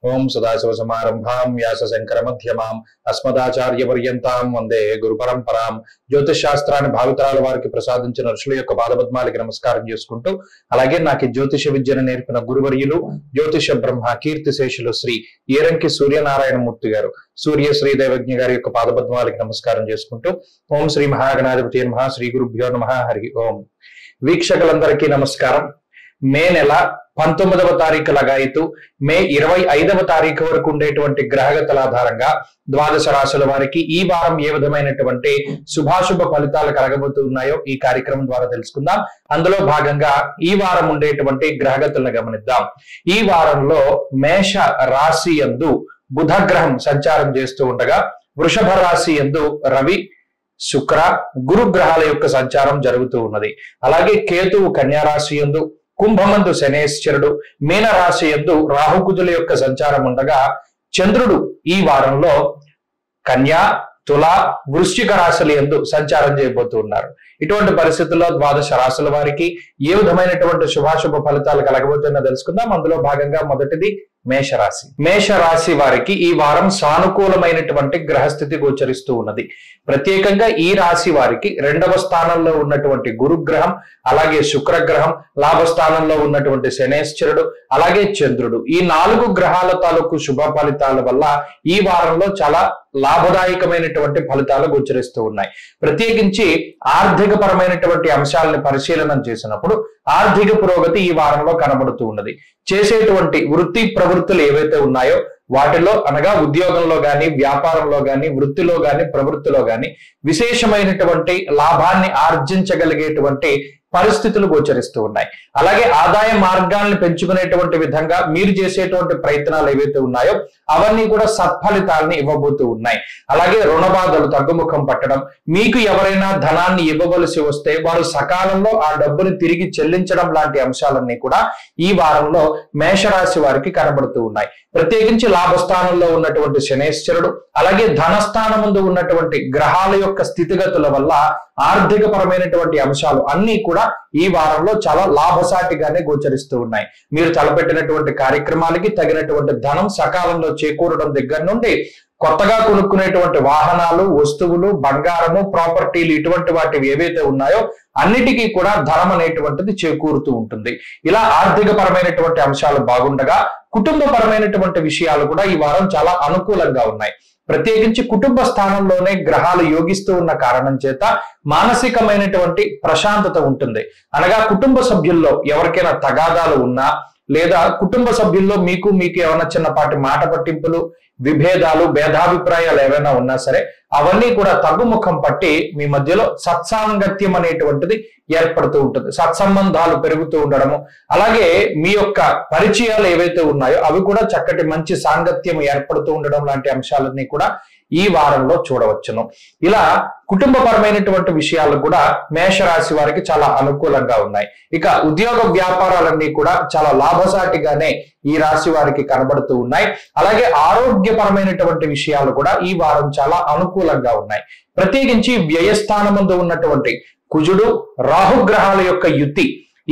ఓం సదాశివసమారంభాం వ్యాసశంకరమధ్యమాం అస్మదాచార్యపర్యంతాం వందే గురు పరంపరాం. జ్యోతిష్ శాస్త్రాన్ని భావితరాల వారికి ప్రసాదించిన ఋషుల యొక్క పాదపద్మాలకి నమస్కారం చేసుకుంటూ, అలాగే నాకు జ్యోతిష విద్యను నేర్పిన గురువర్యులు జ్యోతిష బ్రహ్మ కీర్తిశేషులు శ్రీ ఏరంకి సూర్యనారాయణమూర్తి గారు, సూర్య శ్రీ దైవజ్ఞ గారి యొక్క పాదపద్మాలకి నమస్కారం చేసుకుంటూ, ఓం శ్రీ మహాగణాధిపతి నమః, శ్రీ గురుభ్యో నమః, హరి ఓం. వీక్షకులందరికీ నమస్కారం. మే నెల 19వ తారీఖు లగాయితూ మే 25వ తారీఖు వరకు ఉండేటువంటి గ్రహగతుల ఆధారంగా ద్వాదశ రాశుల వారికి ఈ వారం ఏ విధమైనటువంటి శుభాశుభ ఫలితాలు కలగబోతున్నాయో ఈ కార్యక్రమం ద్వారా తెలుసుకుందాం. అందులో భాగంగా ఈ వారం ఉండేటువంటి గ్రహగతులను గమనిద్దాం. ఈ వారంలో మేష రాశి యందు బుధ గ్రహం సంచారం చేస్తూ ఉండగా, వృషభ రాశి యందు రవి, శుక్ర, గురు గ్రహాల యొక్క సంచారం జరుగుతూ ఉన్నది. అలాగే కేతువు కన్యా రాశి యందు, కుంభమందు శనేశ్వరుడు, మీన రాశి యందు రాహుకుజుల యొక్క సంచారం ఉండగా, చంద్రుడు ఈ వారంలో కన్యా, తుల, వృశ్చిక రాశుల యందు సంచారం చేయబోతూ ఉన్నారు. ఇటువంటి పరిస్థితుల్లో ద్వాదశ రాశుల వారికి ఏ విధమైనటువంటి శుభాశుభ ఫలితాలు కలగబోతుందో తెలుసుకుందాం. అందులో భాగంగా మొదటిది మేషరాశి. మేషరాశి వారికి ఈ వారం సానుకూలమైనటువంటి గ్రహస్థితి గోచరిస్తూ ఉన్నది. ప్రత్యేకంగా ఈ రాశి వారికి 2వ స్థానంలో ఉన్నటువంటి గురుగ్రహం, అలాగే శుక్రగ్రహం, లాభస్థానంలో ఉన్నటువంటి శనేశ్వరుడు, అలాగే చంద్రుడు, ఈ 4 గ్రహాల తాలూకు శుభ ఫలితాల వల్ల ఈ వారంలో చాలా లాభదాయకమైనటువంటి ఫలితాలు గోచరిస్తూ ఉన్నాయి. ప్రత్యేకించి ఆర్థిక పరమైనటువంటి అంశాలను పరిశీలన చేసినప్పుడు ఆర్థిక పురోగతి ఈ వారంలో కనబడుతూ ఉన్నది. చేసేటువంటి వృత్తి ప్రవృత్తులు ఏవైతే ఉన్నాయో వాటిలో, అనగా ఉద్యోగంలో గాని, వ్యాపారంలో గాని, వృత్తిలో గాని, ప్రవృత్తిలో గాని విశేషమైనటువంటి లాభాన్ని ఆర్జించగలిగేటువంటి పరిస్థితులు గోచరిస్తూ ఉన్నాయి. అలాగే ఆదాయ మార్గాలను పెంచుకునేటువంటి విధంగా మీరు చేసేటువంటి ప్రయత్నాలు ఏవైతే ఉన్నాయో అవన్నీ కూడా సత్ఫలితాలని ఇవ్వబోతూ ఉన్నాయి. అలాగే రుణ బాధలు తగ్గుముఖం పట్టడం, మీకు ఎవరైనా ధనాన్ని ఇవ్వవలసి వస్తే వారు సకాలంలో ఆ డబ్బుని తిరిగి చెల్లించడం లాంటి అంశాలన్నీ కూడా ఈ వారంలో మేషరాశి వారికి కనబడుతూ ఉన్నాయి. ప్రత్యేకించి లాభస్థానంలో ఉన్నటువంటి శనేశ్వరుడు, అలాగే ధనస్థానం ముందు ఉన్నటువంటి గ్రహాల యొక్క స్థితిగతుల వల్ల ఆర్థిక పరమైనటువంటి అంశాలు అన్ని కూడా ఈ వారంలో చాలా లాభసాటిగానే గోచరిస్తూ ఉన్నాయి. మీరు తలపెట్టినటువంటి కార్యక్రమాలకి తగినటువంటి ధనం సకాలంలో చేకూరడం దగ్గర నుండి కొత్తగా కొనుక్కునేటువంటి వాహనాలు, వస్తువులు, బంగారము, ప్రాపర్టీలు ఇటువంటి వాటివి ఏవైతే ఉన్నాయో అన్నిటికీ కూడా ధనం అనేటువంటిది చేకూరుతూ ఉంటుంది. ఇలా ఆర్థిక పరమైనటువంటి అంశాలు బాగుండగా కుటుంబ పరమైనటువంటి విషయాలు కూడా ఈ వారం చాలా అనుకూలంగా ఉన్నాయి. ప్రత్యేకించి కుటుంబ స్థానంలోనే గ్రహాలు యోగిస్తూ ఉన్న కారణం చేత మానసికమైనటువంటి ప్రశాంతత ఉంటుంది. అనగా కుటుంబ సభ్యుల్లో ఎవరికైనా తగాదాలు ఉన్నా, లేదా కుటుంబ సభ్యుల్లో మీకు ఏమైనా చిన్నపాటి మాట పట్టింపులు, విభేదాలు, భేదాభిప్రాయాలు ఏవైనా ఉన్నా సరే అవన్నీ కూడా తగ్గుముఖం పట్టి మీ మధ్యలో సత్సాంగత్యం అనేటువంటిది ఏర్పడుతూ ఉంటుంది. సత్సంబంధాలు పెరుగుతూ ఉండడము, అలాగే మీ యొక్క పరిచయాలు ఏవైతే ఉన్నాయో అవి కూడా చక్కటి మంచి సాంగత్యం ఏర్పడుతూ ఉండడం లాంటి అంశాలన్నీ కూడా ఈ వారంలో చూడవచ్చును. ఇలా కుటుంబపరమైనటువంటి విషయాలు కూడా మేషరాశి వారికి చాలా అనుకూలంగా ఉన్నాయి. ఇక ఉద్యోగ వ్యాపారాలన్నీ కూడా చాలా లాభసాటిగానే ఈ రాశి వారికి కనబడుతూ ఉన్నాయి. అలాగే ఆరోగ్యపరమైనటువంటి విషయాలు కూడా ఈ వారం చాలా అనుకూలంగా ఉన్నాయి. ప్రత్యేకించి వ్యయస్థానమందు ఉన్నటువంటి కుజుడు, రాహుగ్రహాల యొక్క యుతి,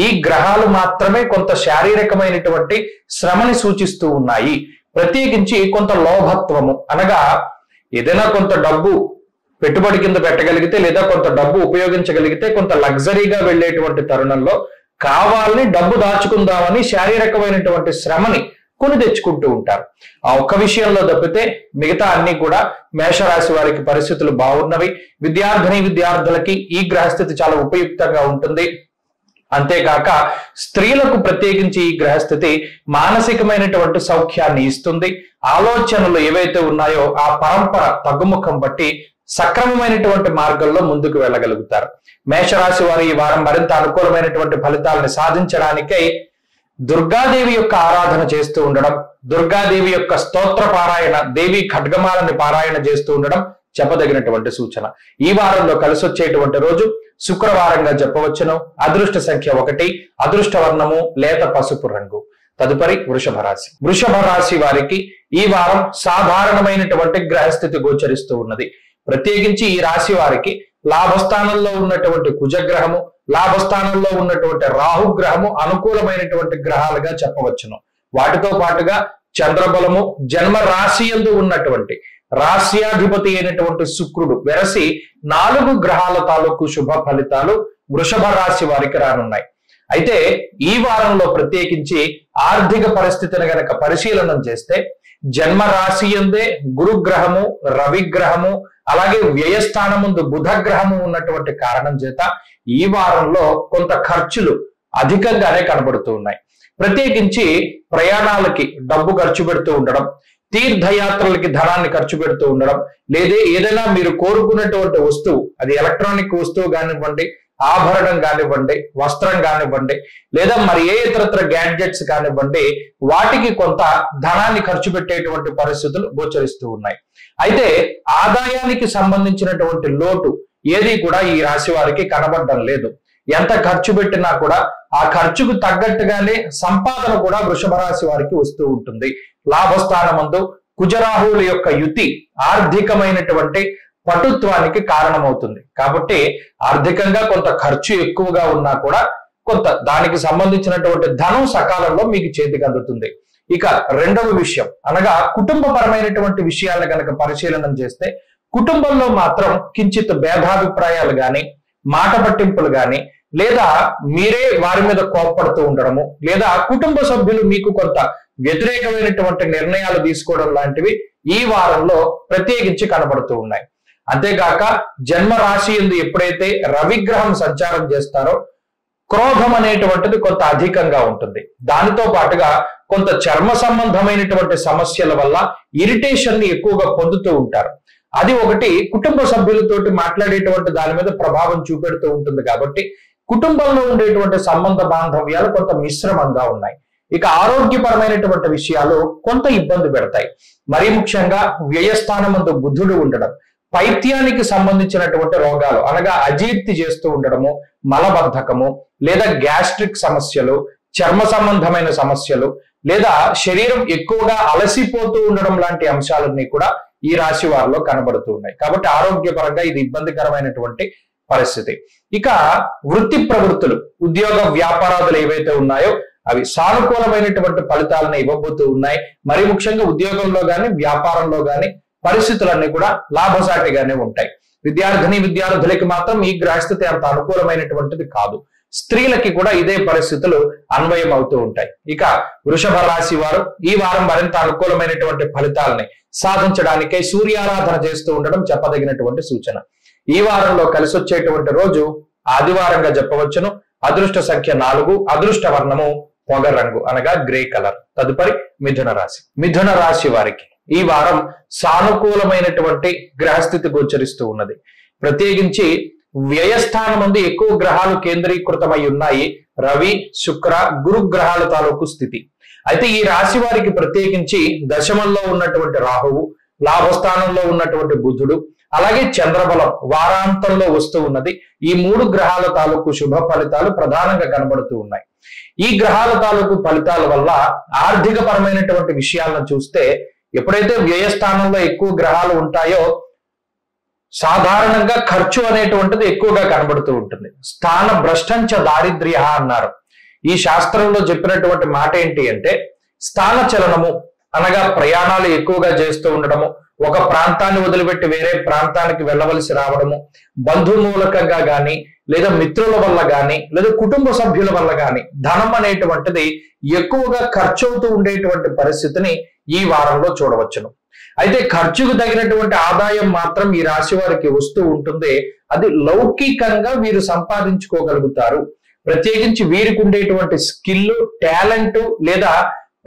ఈ గ్రహాలు మాత్రమే కొంత శారీరకమైనటువంటి శ్రమని సూచిస్తూ ఉన్నాయి. ప్రత్యేకించి కొంత లోభత్వము, అనగా ఏదైనా కొంత డబ్బు పెట్టుబడి కింద పెట్టగలిగితే లేదా కొంత డబ్బు ఉపయోగించగలిగితే కొంత లగ్జరీగా వెళ్ళేటువంటి తరుణంలో కావాలని డబ్బు దాచుకుందామని శారీరకమైనటువంటి శ్రమని కొని తెచ్చుకుంటూ ఉంటారు. ఆ ఒక్క విషయంలో తప్పితే మిగతా అన్ని కూడా మేషరాశి వారికి పరిస్థితులు బాగున్నవి. విద్యార్థులకి ఈ గ్రహస్థితి చాలా ఉపయుక్తంగా ఉంటుంది. అంతేకాక స్త్రీలకు ప్రత్యేకించి ఈ గ్రహస్థితి మానసికమైనటువంటి సౌఖ్యాన్ని ఇస్తుంది. ఆలోచనలు ఏవైతే ఉన్నాయో ఆ పరంపర తగ్గుముఖం బట్టి సక్రమమైనటువంటి మార్గంలో ముందుకు వెళ్ళగలుగుతారు. మేషరాశి వారు ఈ వారం మరింత అనుకూలమైనటువంటి ఫలితాలను సాధించడానికై దుర్గాదేవి యొక్క ఆరాధన చేస్తూ ఉండడం, దుర్గాదేవి యొక్క స్తోత్ర పారాయణ, దేవి ఖడ్గమాలని పారాయణ చేస్తూ ఉండడం చెప్పదగినటువంటి సూచన. ఈ వారంలో కలిసి వచ్చేటువంటి రోజు శుక్రవారంగా చెప్పవచ్చును. అదృష్ట సంఖ్య 1, అదృష్ట వర్ణము లేత పసుపు రంగు. తదుపరి వృషభ రాశి. వృషభ రాశి వారికి ఈ వారం సాధారణమైనటువంటి గ్రహస్థితి గోచరిస్తూ ఉన్నది. ప్రత్యేకించి ఈ రాశి వారికి లాభస్థానంలో ఉన్నటువంటి కుజగ్రహము, లాభస్థానంలో ఉన్నటువంటి రాహుగ్రహము అనుకూలమైనటువంటి గ్రహాలుగా చెప్పవచ్చును. వాటితో పాటుగా చంద్రబలము, జన్మ రాశి యందు ఉన్నటువంటి రాశ్యాధిపతి అయినటువంటి శుక్రుడు వెరసి 4 గ్రహాల తాలూకు శుభ ఫలితాలు వృషభ రాశి వారికి రానున్నాయి. అయితే ఈ వారంలో ప్రత్యేకించి ఆర్థిక పరిస్థితిని గనక పరిశీలనం చేస్తే జన్మ రాశి యందే గురుగ్రహము, రవిగ్రహము, అలాగే వ్యయస్థానముందు బుధ గ్రహము ఉన్నటువంటి కారణం చేత ఈ వారంలో కొంత ఖర్చులు అధికంగానే కనబడుతూ ఉన్నాయి. ప్రత్యేకించి ప్రయాణాలకి డబ్బు ఖర్చు పెడుతూ ఉండడం, తీర్థయాత్రలకి ధనాన్ని ఖర్చు పెడుతూ ఉండడం, లేదా ఏదైనా మీరు కోరుకున్నటువంటి వస్తువు, అది ఎలక్ట్రానిక్ వస్తువు కానివ్వండి, ఆభరణం కానివ్వండి, వస్త్రం కానివ్వండి, లేదా మరి ఏ ఇతరత్ర గ్యాడ్జెట్స్ కానివ్వండి, వాటికి కొంత ధనాన్ని ఖర్చు పెట్టేటువంటి పరిస్థితులు గోచరిస్తూ ఉన్నాయి. అయితే ఆదాయానికి సంబంధించినటువంటి లోటు ఏది కూడా ఈ రాశి వారికి కనబడడం లేదు. ఎంత ఖర్చు పెట్టినా కూడా ఆ ఖర్చుకు తగ్గట్టుగానే సంపాదన కూడా వృషభ రాశి వారికి వస్తూ ఉంటుంది. లాభస్థానమందు కుజరాహువుల యొక్క యుతి ఆర్థికమైనటువంటి పటుత్వానికి కారణమవుతుంది. కాబట్టి ఆర్థికంగా కొంత ఖర్చు ఎక్కువగా ఉన్నా కూడా కొంత దానికి సంబంధించినటువంటి ధనం సకాలంలో మీకు చేతికి అందుతుంది. ఇక రెండవ విషయం అనగా కుటుంబపరమైనటువంటి విషయాలను కనుక పరిశీలనం చేస్తే కుటుంబంలో మాత్రం కించిత్ భేదాభిప్రాయాలు గాని, మాట పట్టింపులు గాని, లేదా మీరే వారి మీద కోప్పడుతూ ఉండడము, లేదా కుటుంబ సభ్యులు మీకు కొంత వ్యతిరేకమైనటువంటి నిర్ణయాలు తీసుకోవడం లాంటివి ఈ వారంలో ప్రత్యేకించి కనబడుతూ ఉన్నాయి. అంతేకాక జన్మ రాశి యందు ఎప్పుడైతే రవిగ్రహం సంచారం చేస్తారో క్రోధం అనేటువంటిది కొంత అధికంగా ఉంటుంది. దానితో పాటుగా కొంత చర్మ సంబంధమైనటువంటి సమస్యల వల్ల ఇరిటేషన్ ని ఎక్కువగా పొందుతూ ఉంటారు. అది ఒకటి కుటుంబ సభ్యులతోటి మాట్లాడేటువంటి దాని మీద ప్రభావం చూపెడుతూ ఉంటుంది. కాబట్టి కుటుంబంలో ఉండేటువంటి సంబంధ బాంధవ్యాలు కొంత మిశ్రమంగా ఉన్నాయి. ఇక ఆరోగ్యపరమైనటువంటి విషయాలు కొంత ఇబ్బంది పెడతాయి. మరీ ముఖ్యంగా వ్యయస్థానమందు బుధుడు ఉండడం, పైత్యానికి సంబంధించినటువంటి రోగాలు అనగా అజీర్తి చేస్తూ ఉండడము, మలబద్ధకము, లేదా గ్యాస్ట్రిక్ సమస్యలు, చర్మ సంబంధమైన సమస్యలు, లేదా శరీరం ఎక్కువగా అలసిపోతూ ఉండడం లాంటి అంశాలన్నీ కూడా ఈ రాశి వారిలో కనబడుతూ ఉన్నాయి. కాబట్టి ఆరోగ్యపరంగా ఇది ఇబ్బందికరమైనటువంటి పరిస్థితి. ఇక వృత్తి ప్రవృత్తులు, ఉద్యోగ వ్యాపారాలు ఏవైతే ఉన్నాయో అవి సానుకూలమైనటువంటి ఫలితాలను ఇవ్వబోతూ ఉన్నాయి. మరి ముఖ్యంగా ఉద్యోగంలో గాని, వ్యాపారంలో గాని పరిస్థితులన్నీ కూడా లాభసాటిగానే ఉంటాయి. విద్యార్థులకి మాత్రం ఈ గ్రహస్థితి అంత అనుకూలమైనటువంటిది కాదు. స్త్రీలకి కూడా ఇదే పరిస్థితులు అన్వయం అవుతూ ఉంటాయి. ఇక వృషభ రాశి వారు ఈ వారం మరింత అనుకూలమైనటువంటి ఫలితాలని సాధించడానికే సూర్యారాధన చేస్తూ ఉండడం చెప్పదగినటువంటి సూచన. ఈ వారంలో కలిసి వచ్చేటువంటి రోజు ఆదివారంగా చెప్పవచ్చును. అదృష్ట సంఖ్య 4, అదృష్ట వర్ణము పొగ రంగు అనగా గ్రే కలర్. తదుపరి మిథున రాశి. మిథున రాశి వారికి ఈ వారం సానుకూలమైనటువంటి గ్రహస్థితి గోచరిస్తూ ఉన్నది. ప్రత్యేకించి వ్యయస్థానం ముందు ఎక్కువ గ్రహాలు కేంద్రీకృతమై ఉన్నాయి. రవి, శుక్ర, గురు గ్రహాల తాలూకు స్థితి. అయితే ఈ రాశి వారికి ప్రత్యేకించి దశమంలో ఉన్నటువంటి రాహువు, లాభస్థానంలో ఉన్నటువంటి బుధుడు, అలాగే చంద్రబలం వారాంతంలో వస్తూ ఉన్నది. ఈ 3 గ్రహాల తాలూకు శుభ ఫలితాలు ప్రధానంగా కనబడుతూ ఉన్నాయి. ఈ గ్రహాల తాలూకు ఫలితాల వల్ల ఆర్థిక పరమైనటువంటి విషయాలను చూస్తే ఎప్పుడైతే వ్యయస్థానంలో ఎక్కువ గ్రహాలు ఉంటాయో సాధారణంగా ఖర్చు అనేటువంటిది ఎక్కువగా కనబడుతూ ఉంటుంది. స్థాన భ్రష్టంచ దారిద్ర్య అన్నారు. ఈ శాస్త్రంలో చెప్పినటువంటి మాట ఏంటి అంటే స్థాన చలనము అనగా ప్రయాణాలు ఎక్కువగా చేస్తూ ఉండడము, ఒక ప్రాంతాన్ని వదిలిపెట్టి వేరే ప్రాంతానికి వెళ్ళవలసి రావడము, బంధుమూలకంగా గాని, లేదా మిత్రుల వల్ల గాని, లేదా కుటుంబ సభ్యుల వల్ల గాని ధనం అనేటువంటిది ఎక్కువగా ఖర్చు అవుతూ ఉండేటువంటి పరిస్థితిని ఈ వారంలో చూడవచ్చును. అయితే ఖర్చుకు తగినటువంటి ఆదాయం మాత్రం ఈ రాశి వారికి వస్తూ ఉంటుంది. అది లౌకికంగా వీరు సంపాదించుకోగలుగుతారు. ప్రత్యేకించి వీరికి ఉండేటువంటి స్కిల్, టాలెంట్ లేదా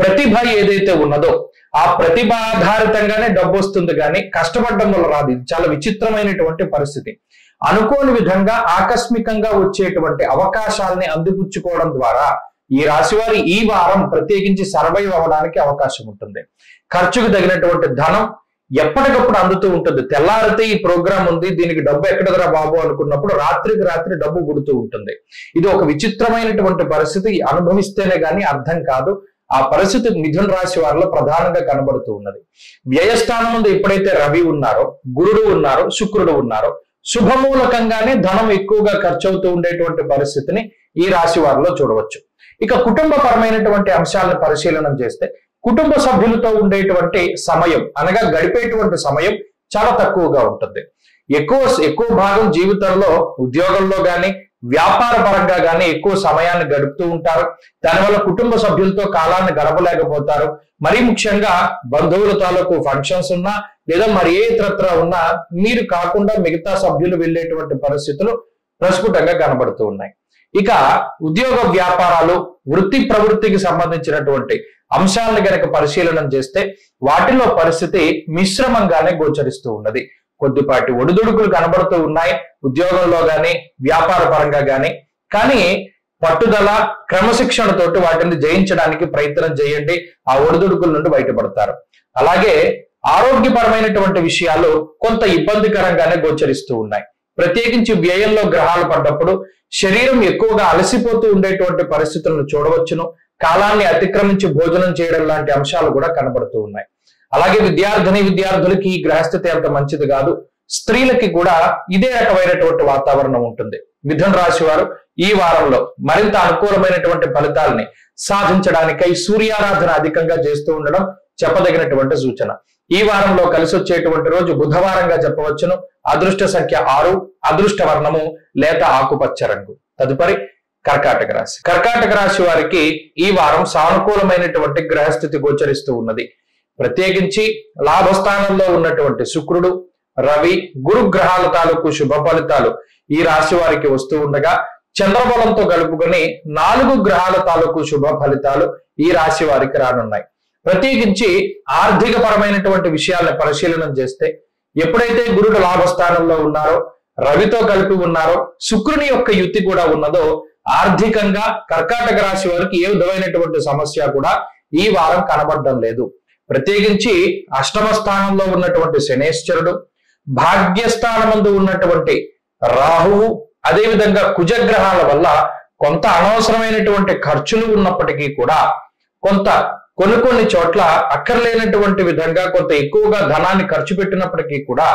ప్రతిభ ఏదైతే ఉన్నదో ఆ ప్రతిభ ఆధారితంగానే డబ్బు వస్తుంది, కానీ కష్టపడడం వల్ల రాదు. ఇది చాలా విచిత్రమైనటువంటి పరిస్థితి. అనుకోని విధంగా ఆకస్మికంగా వచ్చేటువంటి అవకాశాలని అందిపుచ్చుకోవడం ద్వారా ఈ రాశి వారి ఈ వారం ప్రత్యేకించి సర్వైవ్ అవ్వడానికి అవకాశం ఉంటుంది. ఖర్చుకు తగినటువంటి ధనం ఎప్పటికప్పుడు అందుతూ ఉంటుంది. తెల్లారితే ఈ ప్రోగ్రాం ఉంది, దీనికి డబ్బు ఎక్కడదరా బాబు అనుకున్నప్పుడు రాత్రికి రాత్రి డబ్బు గుడుతూ ఉంటుంది. ఇది ఒక విచిత్రమైనటువంటి పరిస్థితి. అనుభవిస్తేనే గాని అర్థం కాదు. ఆ పరిస్థితి మిథున రాశి వారిలో ప్రధానంగా కనబడుతూ ఉన్నది. వ్యయస్థానం ముందు ఎప్పుడైతే రవి ఉన్నారో, గురుడు ఉన్నారో, శుక్రుడు ఉన్నారో శుభమూలకంగానే ధనం ఎక్కువగా ఖర్చు అవుతూ ఉండేటువంటి పరిస్థితిని ఈ రాశి వారిలో చూడవచ్చు. ఇక కుటుంబపరమైనటువంటి అంశాలను పరిశీలన చేస్తే కుటుంబ సభ్యులతో ఉండేటువంటి సమయం అనగా గడిపేటువంటి సమయం చాలా తక్కువగా ఉంటుంది. ఎక్కువ భాగం జీవితంలో ఉద్యోగంలో గాని వ్యాపార పరంగా గాని ఎక్కువ సమయాన్ని గడుపుతూ ఉంటారు. దానివల్ల కుటుంబ సభ్యులతో కాలాన్ని గడపలేకపోతారు. మరీ ముఖ్యంగా బంధువుల తాలూకు ఫంక్షన్స్ ఉన్నా లేదా మరి ఏ ఇతరత్ర ఉన్నా మీరు కాకుండా మిగతా సభ్యులు వెళ్ళేటువంటి పరిస్థితులు ప్రస్ఫుటంగా కనబడుతూ ఉన్నాయి. ఇక ఉద్యోగ వ్యాపారాలు వృత్తి ప్రవృత్తికి సంబంధించినటువంటి అంశాలను గనక పరిశీలన చేస్తే వాటిలో పరిస్థితి మిశ్రమంగానే గోచరిస్తూ ఉన్నది. కొద్దిపాటి ఒడిదుడుకులు కనబడుతూ ఉన్నాయి ఉద్యోగంలో గాని వ్యాపార పరంగా గాని. కానీ పట్టుదల క్రమశిక్షణతోటి వాటిని జయించడానికి ప్రయత్నం చేయండి. ఆ ఒడిదుడుకుల నుండి బయటపడతారు. అలాగే ఆరోగ్యపరమైనటువంటి విషయాలు కొంత ఇబ్బందికరంగానే గోచరిస్తూ ఉన్నాయి. ప్రత్యేకించి వ్యయంలో గ్రహాలు పడ్డప్పుడు శరీరం ఎక్కువగా అలసిపోతూ ఉండేటువంటి పరిస్థితులను చూడవచ్చును. కాలాన్ని అతిక్రమించి భోజనం చేయడం లాంటి అంశాలు కూడా కనబడుతూ ఉన్నాయి. అలాగే విద్యార్థులకి ఈ గ్రహస్థితి అంత మంచిది కాదు. స్త్రీలకి కూడా ఇదే రకమైనటువంటి వాతావరణం ఉంటుంది. మిథున రాశి వారు ఈ వారంలో మరింత అనుకూలమైనటువంటి ఫలితాలని సాధించడానికై సూర్యారాధన అధికంగా చేస్తూ ఉండడం చెప్పదగినటువంటి సూచన. ఈ వారంలో కలిసి వచ్చేటువంటి రోజు బుధవారంగా చెప్పవచ్చును. అదృష్ట సంఖ్య 6, అదృష్ట వర్ణము లేత ఆకుపచ్చ రంగు. తదుపరి కర్కాటక రాశి. కర్కాటక రాశి వారికి ఈ వారం సానుకూలమైనటువంటి గ్రహస్థితి గోచరిస్తూ ఉన్నది. ప్రత్యేకించి లాభస్థానంలో ఉన్నటువంటి శుక్రుడు, రవి, గురు గ్రహాల తాలూకు శుభ ఫలితాలు ఈ రాశి వారికి వస్తూ ఉండగా చంద్రబలంతో కలుపుకొని 4 గ్రహాల తాలూకు శుభ ఫలితాలు ఈ రాశి వారికి రానున్నాయి. ప్రత్యేకించి ఆర్థిక పరమైనటువంటి విషయాలను పరిశీలన చేస్తే ఎప్పుడైతే గురుడు లాభస్థానంలో ఉన్నారో, రవితో కలిపి ఉన్నారో, శుక్రుని యొక్క యుతి కూడా ఉన్నదో ఆర్థికంగా కర్కాటక రాశి వారికి ఏ విధమైనటువంటి సమస్య కూడా ఈ వారం కనబడడం లేదు. ప్రత్యేకించి అష్టమ స్థానంలో ఉన్నటువంటి శనేశ్వరుడు, భాగ్యస్థానమందు ఉన్నటువంటి రాహువు, అదేవిధంగా కుజగ్రహాల వల్ల కొంత అనవసరమైనటువంటి ఖర్చులు ఉన్నప్పటికీ కూడా కొన్ని చోట్ల అక్కర్లేనటువంటి విధంగా కొంత ఎక్కువగా ధనాన్ని ఖర్చు పెట్టినప్పటికీ కూడా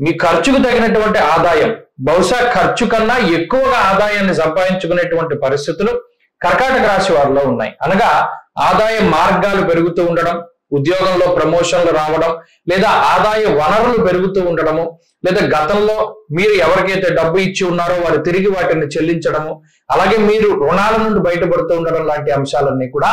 మీ ఖర్చుకు తగినటువంటి ఆదాయం, బహుశా ఖర్చు కన్నా ఎక్కువగా ఆదాయాన్ని సంపాదించుకునేటువంటి పరిస్థితులు కర్కాటక రాశి వారిలో ఉన్నాయి. అనగా ఆదాయ మార్గాలు పెరుగుతూ ఉండడం, ఉద్యోగంలో ప్రమోషన్లు రావడం, లేదా ఆదాయ వనరులు పెరుగుతూ ఉండడము, లేదా గతంలో మీరు ఎవరికైతే డబ్బు ఇచ్చి ఉన్నారో వారు తిరిగి వాటిని చెల్లించడము, అలాగే మీరు రుణాల నుండి బయటపడుతూ ఉండడం లాంటి అంశాలన్నీ కూడా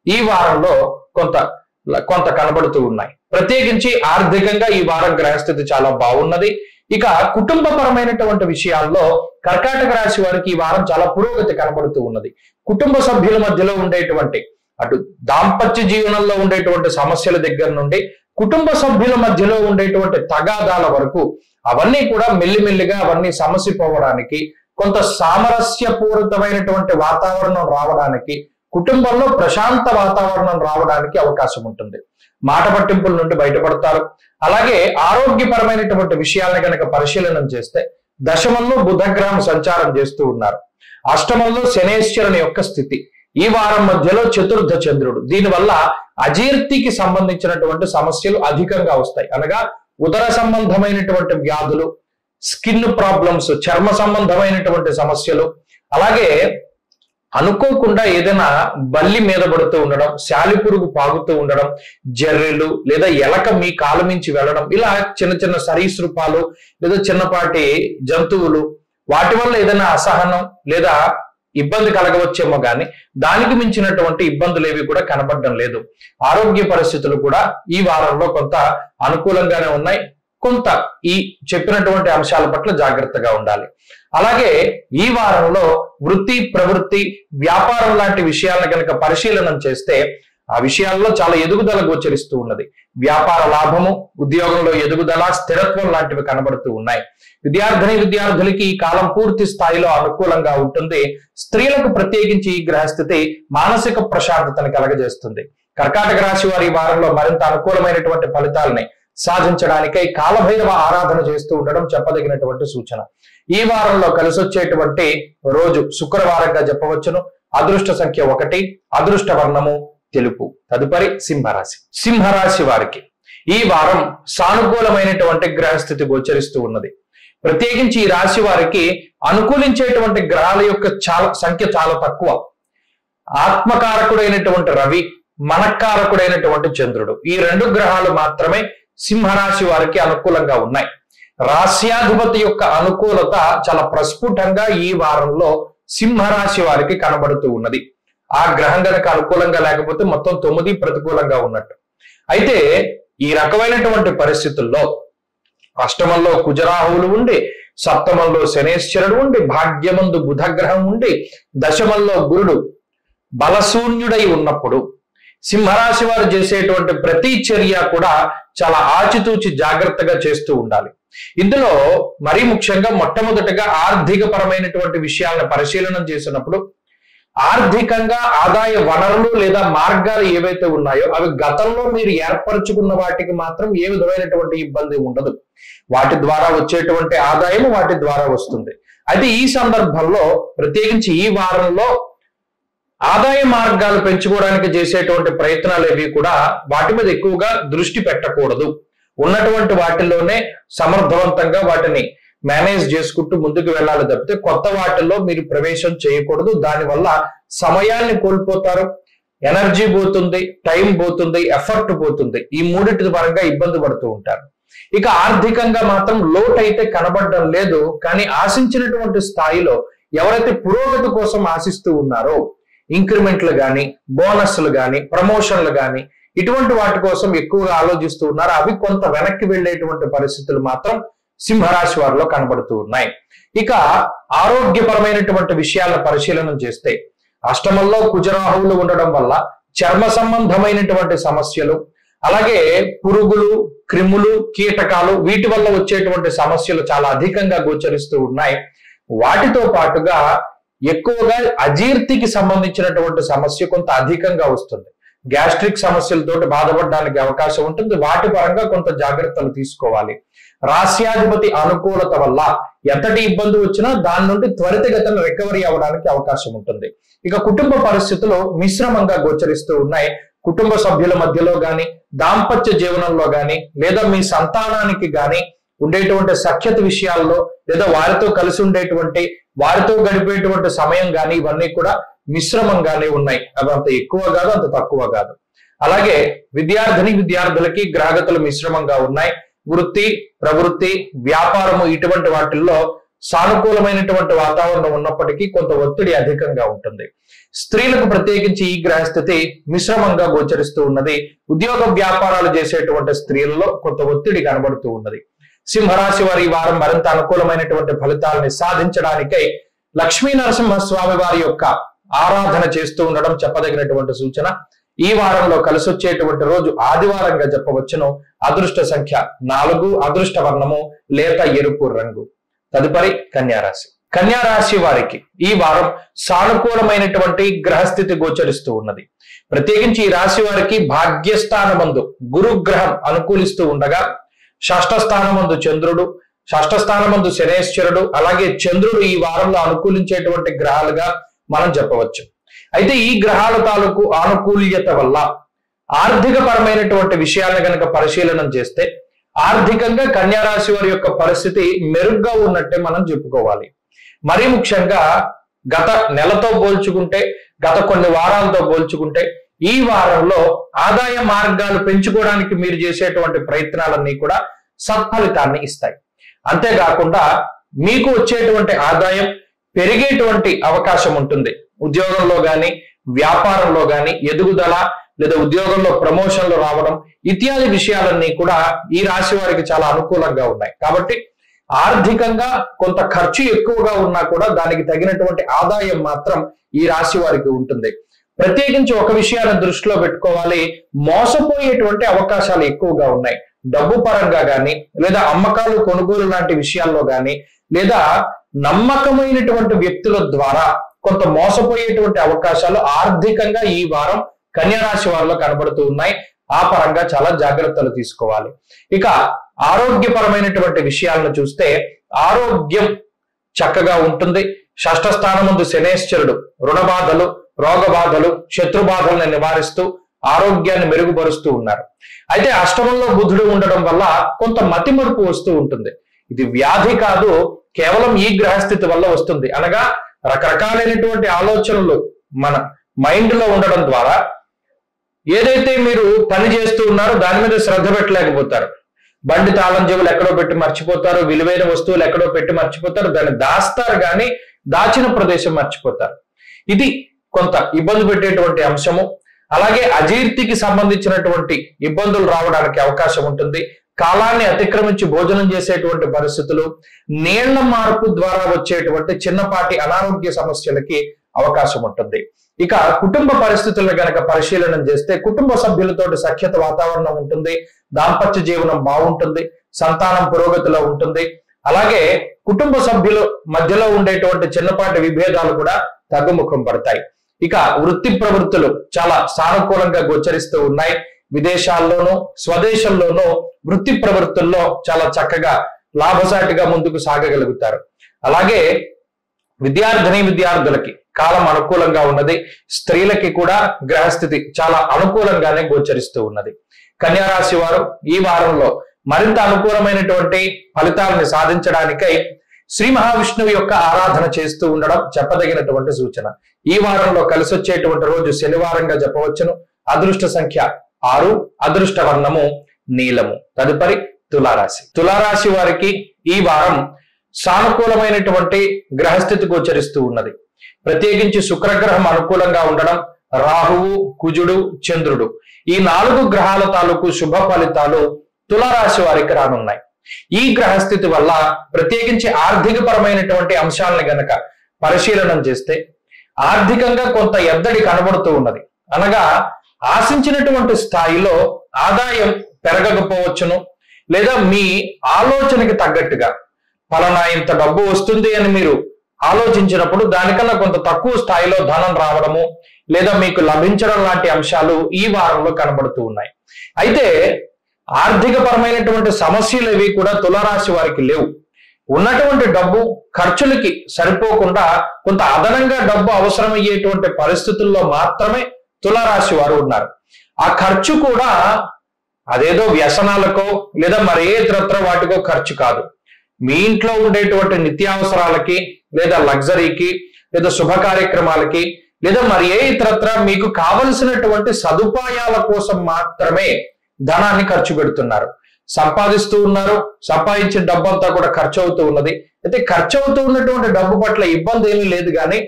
ఈ వారంలో కొంత కనబడుతూ ఉన్నాయి. ప్రత్యేకించి ఆర్థికంగా ఈ వారం గ్రహస్థితి చాలా బాగున్నది. ఇక కుటుంబపరమైనటువంటి విషయాల్లో కర్కాటక రాశి వారికి ఈ వారం చాలా పురోగతి కనబడుతూ ఉన్నది. కుటుంబ సభ్యుల మధ్యలో ఉండేటువంటి అటు దాంపత్య జీవనంలో ఉండేటువంటి సమస్యల దగ్గర నుండి కుటుంబ సభ్యుల మధ్యలో ఉండేటువంటి తగాదాల వరకు అవన్నీ కూడా మెల్లిమెల్లిగా అవన్నీ సమసిపోవడానికి, కొంత సామరస్యపూరితమైనటువంటి వాతావరణం రావడానికి, కుటుంబంలో ప్రశాంత వాతావరణం రావడానికి అవకాశం ఉంటుంది. మాట పట్టింపుల నుండి బయటపడతారు. అలాగే ఆరోగ్యపరమైనటువంటి విషయాలను కనుక పరిశీలన చేస్తే దశమంలో బుధగ్రహం సంచారం చేస్తూ ఉన్నారు. అష్టమంలో శనేశ్వరుని యొక్క స్థితి, ఈ వారం మధ్యలో చతుర్థ చంద్రుడు. దీనివల్ల అజీర్తికి సంబంధించినటువంటి సమస్యలు అధికంగా వస్తాయి. అనగా ఉదర సంబంధమైనటువంటి వ్యాధులు, స్కిన్ ప్రాబ్లమ్స్, చర్మ సంబంధమైనటువంటి సమస్యలు, అలాగే అనుకోకుండా ఏదైనా బల్లి మీద పడుతూ ఉండడం, శాలిపురుగు పాగుతూ ఉండడం, జర్రెలు లేదా ఎలక మీ కాలు మించి వెళ్ళడం, ఇలా చిన్న చిన్న సరీసృపాలు లేదా చిన్నపాటి జంతువులు వాటి వల్ల ఏదైనా అసహనం లేదా ఇబ్బంది కలగవచ్చేమో కానీ దానికి మించినటువంటి ఇబ్బందులు ఏవి కూడా కనబడడం లేదు. ఆరోగ్య పరిస్థితులు కూడా ఈ వారంలో కొంత అనుకూలంగానే ఉన్నాయి. కొంత ఈ చెప్పినటువంటి అంశాల పట్ల జాగ్రత్తగా ఉండాలి. అలాగే ఈ వారంలో వృత్తి ప్రవృత్తి వ్యాపారం లాంటి విషయాలను కనుక పరిశీలన చేస్తే ఆ విషయాల్లో చాలా ఎదుగుదల గోచరిస్తూ ఉన్నది. వ్యాపార లాభము, ఉద్యోగంలో ఎదుగుదల, స్థిరత్వం లాంటివి కనబడుతూ ఉన్నాయి. విద్యార్థులకి ఈ కాలం పూర్తి స్థాయిలో అనుకూలంగా ఉంటుంది. స్త్రీలకు ప్రత్యేకించి ఈ గ్రహస్థితి మానసిక ప్రశాంతతను కలగజేస్తుంది. కర్కాటక రాశి వారి ఈ వారంలో మరింత అనుకూలమైనటువంటి ఫలితాలని సాధించడానికై కాలభైరవ ఆరాధన చేస్తూ ఉండడం చెప్పదగినటువంటి సూచన. ఈ వారంలో కలిసి వచ్చేటువంటి రోజు శుక్రవారంగా చెప్పవచ్చును. అదృష్ట సంఖ్య 1, అదృష్ట వర్ణము తెలుపు. తదుపరి సింహరాశి. సింహరాశి వారికి ఈ వారం సానుకూలమైనటువంటి గ్రహస్థితి గోచరిస్తూ ఉన్నది. ప్రత్యేకించి ఈ రాశి వారికి అనుకూలించేటువంటి గ్రహాల యొక్క సంఖ్య చాలా తక్కువ. ఆత్మకారకుడైనటువంటి రవి, మనకారకుడైనటువంటి చంద్రుడు. ఈ రెండు గ్రహాలు మాత్రమే సింహరాశి వారికి అనుకూలంగా ఉన్నాయి. రాశ్యాధిపతి యొక్క అనుకూలత చాలా ప్రస్ఫుటంగా ఈ వారంలో సింహరాశి వారికి కనబడుతూ ఉన్నది. ఆ గ్రహం గనక అనుకూలంగా లేకపోతే మొత్తం 9 ప్రతికూలంగా ఉన్నట్టు. అయితే ఈ రకమైనటువంటి పరిస్థితుల్లో అష్టమంలో కుజరాహువులు ఉండి, సప్తమంలో శనేశ్వరుడు ఉండి, భాగ్యమందు బుధగ్రహం ఉండి, దశమంలో గురుడు బలశూన్యుడై ఉన్నప్పుడు సింహరాశి వారు చేసేటువంటి ప్రతి చర్య కూడా చాలా ఆచితూచి జాగ్రత్తగా చేస్తూ ఉండాలి. ఇందులో మరీ ముఖ్యంగా మొట్టమొదటిగా ఆర్థిక పరమైనటువంటి విషయాలను పరిశీలన చేసినప్పుడు ఆర్థికంగా ఆదాయ వనరులు లేదా మార్గాలు ఏవైతే ఉన్నాయో అవి గతంలో మీరు ఏర్పరచుకున్న వాటికి మాత్రం ఏ విధమైనటువంటి ఇబ్బంది ఉండదు. వాటి ద్వారా వచ్చేటువంటి ఆదాయం వాటి ద్వారా వస్తుంది. అయితే ఈ సందర్భంలో ప్రత్యేకించి ఈ వారంలో ఆదాయ మార్గాలు పెంచుకోవడానికి చేసేటువంటి ప్రయత్నాలు ఏవి కూడా వాటి మీద ఎక్కువగా దృష్టి పెట్టకూడదు. ఉన్నటువంటి వాటిల్లోనే సమర్థవంతంగా వాటిని మేనేజ్ చేసుకుంటూ ముందుకు వెళ్ళాలి తప్పితే కొత్త వాటిల్లో మీరు ప్రవేశం చేయకూడదు. దానివల్ల సమయాన్ని కోల్పోతారు, ఎనర్జీ పోతుంది, టైం పోతుంది, ఎఫర్ట్ పోతుంది. ఈ మూడింటి పరంగా ఇబ్బంది పడుతూ ఉంటారు. ఇక ఆర్థికంగా మాత్రం లోటు అయితే కనబడడం లేదు. కానీ ఆశించినటువంటి స్థాయిలో ఎవరైతే పురోగతి కోసం ఆశిస్తూ ఉన్నారో ఇంక్రిమెంట్లు కానీ, బోనస్లు కానీ, ప్రమోషన్లు కానీ ఇటువంటి వాటి కోసం ఎక్కువగా ఆలోచిస్తూ ఉన్నారు. అవి కొంత వెనక్కి వెళ్ళేటువంటి పరిస్థితులు మాత్రం సింహరాశి వారిలో కనబడుతూ ఉన్నాయి. ఇక ఆరోగ్యపరమైనటువంటి విషయాలను పరిశీలన చేస్తే అష్టమంలో కుజరాహువులు ఉండడం వల్ల చర్మ సంబంధమైనటువంటి సమస్యలు, అలాగే పురుగులు, క్రిములు, కీటకాలు వీటి వల్ల వచ్చేటువంటి సమస్యలు చాలా అధికంగా గోచరిస్తూ ఉన్నాయి. వాటితో పాటుగా ఎక్కువగా అజీర్తికి సంబంధించినటువంటి సమస్య కొంత అధికంగా వస్తుంది. గ్యాస్ట్రిక్ సమస్యలతో బాధపడడానికి అవకాశం ఉంటుంది. వాటి పరంగా కొంత జాగ్రత్తలు తీసుకోవాలి. రాశ్యాధిపతి అనుకూలత వల్ల ఎంతటి ఇబ్బంది వచ్చినా దాని నుండి త్వరితగతిన రికవరీ అవ్వడానికి అవకాశం ఉంటుంది. ఇక కుటుంబ పరిస్థితులు మిశ్రమంగా గోచరిస్తూ ఉన్నాయి. కుటుంబ సభ్యుల మధ్యలో గాని, దాంపత్య జీవనంలో గాని, లేదా మీ సంతానానికి గాని ఉండేటువంటి సఖ్యత విషయాల్లో, లేదా వారితో కలిసి ఉండేటువంటి వారితో గడిపేటువంటి సమయం గాని ఇవన్నీ కూడా మిశ్రమంగానే ఉన్నాయి. అవి అంత ఎక్కువ కాదు, అంత తక్కువ కాదు. అలాగే విద్యార్థులకి గ్రహగతులు మిశ్రమంగా ఉన్నాయి. వృత్తి, ప్రవృత్తి, వ్యాపారము ఇటువంటి వాటిల్లో సానుకూలమైనటువంటి వాతావరణం ఉన్నప్పటికీ కొంత ఒత్తిడి అధికంగా ఉంటుంది. స్త్రీలకు ప్రత్యేకించి ఈ గ్రహస్థితి మిశ్రమంగా గోచరిస్తూ ఉన్నది. ఉద్యోగ వ్యాపారాలు చేసేటువంటి స్త్రీలలో కొంత ఒత్తిడి కనబడుతూ ఉన్నది. సింహరాశి వారి ఈ వారం మరింత అనుకూలమైనటువంటి ఫలితాలని సాధించడానికై లక్ష్మీ నరసింహస్వామి వారి యొక్క ఆరాధన చేస్తూ ఉండడం చెప్పదగినటువంటి సూచన. ఈ వారంలో కలిసి వచ్చేటువంటి రోజు ఆదివారంగా చెప్పవచ్చును. అదృష్ట సంఖ్య 4, అదృష్ట వర్ణము లేత ఎరుపు రంగు. తదుపరి కన్యారాశి. కన్యారాశి వారికి ఈ వారం సానుకూలమైనటువంటి గ్రహస్థితి గోచరిస్తూ ఉన్నది. ప్రత్యేకించి ఈ రాశి వారికి భాగ్యస్థానమందు గురుగ్రహం అనుకూలిస్తూ ఉండగా, షష్ఠ స్థానమందు చంద్రుడు, షష్ఠ స్థానమందు శనేశ్వరుడు, అలాగే చంద్రుడు ఈ వారంలో అనుకూలించేటువంటి గ్రహాలుగా మనం చెప్పవచ్చు. అయితే ఈ గ్రహాల తాలూకు ఆనుకూల్యత వల్ల ఆర్థిక పరమైనటువంటి విషయాలను కనుక పరిశీలన చేస్తే ఆర్థికంగా కన్యారాశి వారి యొక్క పరిస్థితి మెరుగ్గా ఉన్నట్టే మనం చెప్పుకోవాలి. మరీ ముఖ్యంగా గత నెలతో పోల్చుకుంటే, గత కొన్ని వారాలతో పోల్చుకుంటే ఈ వారంలో ఆదాయ మార్గాలు పెంచుకోవడానికి మీరు చేసేటువంటి ప్రయత్నాలన్నీ కూడా సత్ఫలితాన్ని ఇస్తాయి. అంతేకాకుండా మీకు వచ్చేటువంటి ఆదాయం పెరిగేటువంటి అవకాశం ఉంటుంది. ఉద్యోగంలో కానీ, వ్యాపారంలో కానీ ఎదుగుదల, లేదా ఉద్యోగంలో ప్రమోషన్లు రావడం ఇత్యాది విషయాలన్నీ కూడా ఈ రాశి వారికి చాలా అనుకూలంగా ఉన్నాయి. కాబట్టి ఆర్థికంగా కొంత ఖర్చు ఎక్కువగా ఉన్నా కూడా దానికి తగినటువంటి ఆదాయం మాత్రం ఈ రాశి వారికి ఉంటుంది. ప్రత్యేకించి ఒక విషయాన్ని దృష్టిలో పెట్టుకోవాలి, మోసపోయేటువంటి అవకాశాలు ఎక్కువగా ఉన్నాయి. డబ్బు పరంగా కానీ, లేదా అమ్మకాలు కొనుగోలు లాంటి విషయాల్లో కానీ, లేదా నమ్మకమైనటువంటి వ్యక్తుల ద్వారా కొంత మోసపోయేటువంటి అవకాశాలు ఆర్థికంగా ఈ వారం కన్యారాశి వారిలో కనబడుతూ ఉన్నాయి. ఆ పరంగా చాలా జాగ్రత్తలు తీసుకోవాలి. ఇక ఆరోగ్యపరమైనటువంటి విషయాలను చూస్తే ఆరోగ్యం చక్కగా ఉంటుంది. షష్ఠ స్థానం ముందు శనేశ్వరుడు రుణ బాధలు, రోగ బాధలు, శత్రు బాధలను నివారిస్తూ ఆరోగ్యాన్ని మెరుగుపరుస్తూ ఉన్నారు. అయితే అష్టమంలో బుధుడు ఉండడం వల్ల కొంత మతిమరుపు వస్తూ ఉంటుంది. ఇది వ్యాధి కాదు, కేవలం ఈ గ్రహస్థితి వల్ల వస్తుంది. అనగా రకరకాలైనటువంటి ఆలోచనలు మన మైండ్ లో ఉండడం ద్వారా ఏదైతే మీరు పని చేస్తూ ఉన్నారో దాని మీద శ్రద్ధ పెట్టలేకపోతారు. బండి తాళం చెవులు ఎక్కడో పెట్టి మర్చిపోతారు, విలువైన వస్తువులు ఎక్కడో పెట్టి మర్చిపోతారు, దాన్ని దాస్తారు కానీ దాచిన ప్రదేశం మర్చిపోతారు. ఇది కొంత ఇబ్బంది పెట్టేటువంటి అంశము. అలాగే అజీర్తికి సంబంధించినటువంటి ఇబ్బందులు రావడానికి అవకాశం ఉంటుంది. కాలాన్ని అతిక్రమించి భోజనం చేసేటువంటి పరిస్థితులు, నీళ్ల మార్పు ద్వారా వచ్చేటువంటి చిన్నపాటి అనారోగ్య సమస్యలకి అవకాశం ఉంటుంది. ఇక కుటుంబ పరిస్థితులను గనక పరిశీలన చేస్తే కుటుంబ సభ్యులతో సఖ్యత వాతావరణం ఉంటుంది, దాంపత్య జీవనం బాగుంటుంది, సంతానం పురోగతిలో ఉంటుంది. అలాగే కుటుంబ సభ్యుల మధ్యలో ఉండేటువంటి చిన్నపాటి విభేదాలు కూడా తగ్గుముఖం పడతాయి. ఇక వృత్తి ప్రవృత్తులు చాలా సానుకూలంగా గోచరిస్తూ ఉన్నాయి. విదేశాల్లోనూ స్వదేశంలోనూ వృత్తి ప్రవృత్తుల్లో చాలా చక్కగా లాభసాటిగా ముందుకు సాగగలుగుతారు. అలాగే విద్యార్థులకి కాలం అనుకూలంగా ఉన్నది. స్త్రీలకి కూడా గ్రహస్థితి చాలా అనుకూలంగానే గోచరిస్తూ ఉన్నది. కన్యా రాశి వారు ఈ వారంలో మరింత అనుకూలమైనటువంటి ఫలితాలను సాధించడానికై శ్రీ మహావిష్ణువు యొక్క ఆరాధన చేస్తూ ఉండడం చెప్పదగినటువంటి సూచన. ఈ వారంలో కలిసి వచ్చేటువంటి రోజు శనివారంగా చెప్పవచ్చును. అదృష్ట సంఖ్య 6, అదృష్ట వర్ణము నీలము. తదుపరి తులారాశి. తులారాశి వారికి ఈ వారం సానుకూలమైనటువంటి గ్రహస్థితి గోచరిస్తూ ఉన్నది. ప్రత్యేకించి శుక్రగ్రహం అనుకూలంగా ఉండడం, రాహువు, కుజుడు, చంద్రుడు ఈ 4 గ్రహాల తాలూకు శుభ ఫలితాలు తులారాశి వారికి రానున్నాయి. ఈ గ్రహస్థితి వల్ల ప్రత్యేకించి ఆర్థిక పరమైనటువంటి అంశాలను గనక పరిశీలన చేస్తే ఆర్థికంగా కొంత ఎద్దడి కనబడుతూ ఉన్నది. అనగా ఆశించినటువంటి స్థాయిలో ఆదాయం పెరగకపోవచ్చును, లేదా మీ ఆలోచనకి తగ్గట్టుగా ఫలానా ఇంత డబ్బు వస్తుంది అని మీరు ఆలోచించినప్పుడు దానికన్నా కొంత తక్కువ స్థాయిలో ధనం రావడము, లేదా మీకు లభించడం లాంటి అంశాలు ఈ వారంలో కనబడుతూ ఉన్నాయి. అయితే ఆర్థిక పరమైనటువంటి సమస్యలు ఇవి కూడా తులారాశి వారికి లేవు. ఉన్నటువంటి డబ్బు ఖర్చులకి సరిపోకుండా కొంత అదనంగా డబ్బు అవసరమయ్యేటువంటి పరిస్థితుల్లో మాత్రమే తులారాశి వారు ఉన్నారు. ఆ ఖర్చు కూడా అదేదో వ్యసనాలకో లేదా మరే ఇతరత్ర వాటికో ఖర్చు కాదు. మీ ఇంట్లో ఉండేటువంటి నిత్యావసరాలకి, లేదా లగ్జరీకి, లేదా శుభ కార్యక్రమాలకి, లేదా మరి ఏ ఇతరత్ర మీకు కావలసినటువంటి సదుపాయాల కోసం మాత్రమే ధనాన్ని ఖర్చు పెడుతున్నారు. సంపాదిస్తూ ఉన్నారు, సంపాదించిన డబ్బు అంతా కూడా ఖర్చు అవుతూ ఉన్నది. అయితే ఖర్చు అవుతూ ఉన్నటువంటి డబ్బు పట్ల ఇబ్బంది ఏమీ లేదు, కానీ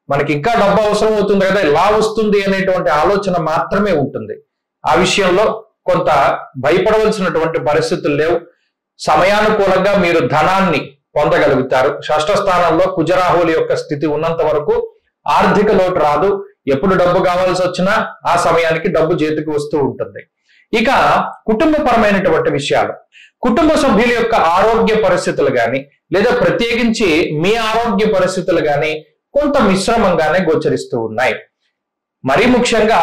మనకి ఇంకా డబ్బు అవసరం అవుతుంది కదా, ఎలా వస్తుంది అనేటువంటి ఆలోచన మాత్రమే ఉంటుంది. ఆ విషయంలో కొంత భయపడవలసినటువంటి పరిస్థితులు లేవు. సమయానుకూలంగా మీరు ధనాన్ని పొందగలుగుతారు. షష్ఠ స్థానంలో కుజరాహువుల యొక్క స్థితి ఉన్నంత వరకు ఆర్థిక లోటు రాదు. ఎప్పుడు డబ్బు కావాల్సి వచ్చినా ఆ సమయానికి డబ్బు చేతికి వస్తూ ఉంటుంది. ఇక కుటుంబపరమైనటువంటి విషయాలు, కుటుంబ సభ్యుల యొక్క ఆరోగ్య పరిస్థితులు కానీ, లేదా ప్రత్యేకించి మీ ఆరోగ్య పరిస్థితులు కానీ కొంత మిశ్రమంగానే గోచరిస్తూ ఉన్నాయి. మరీ ముఖ్యంగా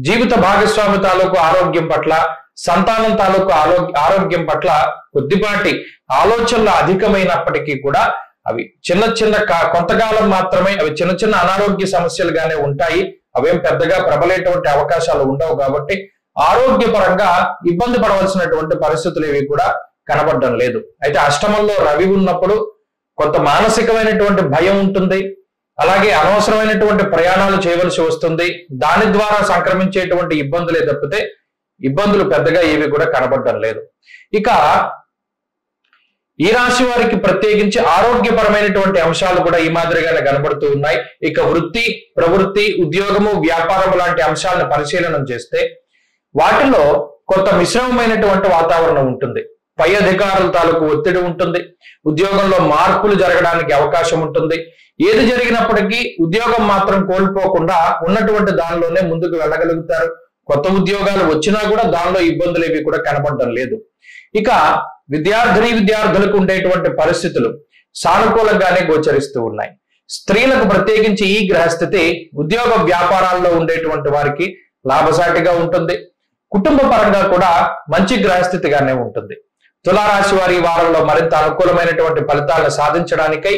జీవిత భాగస్వామి తాలూకు ఆరోగ్యం పట్ల, సంతానం తాలూకు ఆరోగ్యం పట్ల కొద్దిపాటి ఆలోచనలు అధికమైనప్పటికీ కూడా అవి కొంతకాలం మాత్రమే అవి చిన్న చిన్న అనారోగ్య సమస్యలుగానే ఉంటాయి. అవేం పెద్దగా ప్రబలేటువంటి అవకాశాలు ఉండవు. కాబట్టి ఆరోగ్యపరంగా ఇబ్బంది పడవలసినటువంటి పరిస్థితులు ఇవి కూడా కనబడడం లేదు. అయితే అష్టమంలో రవి ఉన్నప్పుడు కొంత మానసికమైనటువంటి భయం ఉంటుంది. అలాగే అనవసరమైనటువంటి ప్రయాణాలు చేయవలసి వస్తుంది. దాని ద్వారా సంక్రమించేటువంటి ఇబ్బందులే తప్పితే ఇబ్బందులు పెద్దగా ఏవి కూడా కనబడడం లేదు. ఇక ఈ రాశి వారికి ప్రత్యేకించి ఆరోగ్యపరమైనటువంటి అంశాలు కూడా ఈ మాదిరిగానే కనబడుతూ ఉన్నాయి. ఇక వృత్తి, ప్రవృత్తి, ఉద్యోగము, వ్యాపారము లాంటి అంశాలను పరిశీలన చేస్తే వాటిలో కొంత మిశ్రమమైనటువంటి వాతావరణం ఉంటుంది. పై అధికారుల తాలూకు ఒత్తిడి ఉంటుంది. ఉద్యోగంలో మార్పులు జరగడానికి అవకాశం ఉంటుంది. ఏది జరిగినప్పటికీ ఉద్యోగం మాత్రం కోల్పోకుండా ఉన్నటువంటి దానిలోనే ముందుకు వెళ్ళగలుగుతారు. కొత్త ఉద్యోగాలు వచ్చినా కూడా దానిలో ఇబ్బందులు ఏవి కూడా కనబడడం లేదు. ఇక విద్యార్థులకు ఉండేటువంటి పరిస్థితులు సానుకూలంగానే గోచరిస్తూ ఉన్నాయి. స్త్రీలకు ప్రత్యేకించి ఈ గ్రహస్థితి ఉద్యోగ వ్యాపారాల్లో ఉండేటువంటి వారికి లాభసాటిగా ఉంటుంది. కుటుంబ పరంగా కూడా మంచి గ్రహస్థితిగానే ఉంటుంది. తులారాశి వారి వారంలో మరింత అనుకూలమైనటువంటి ఫలితాలను సాధించడానికై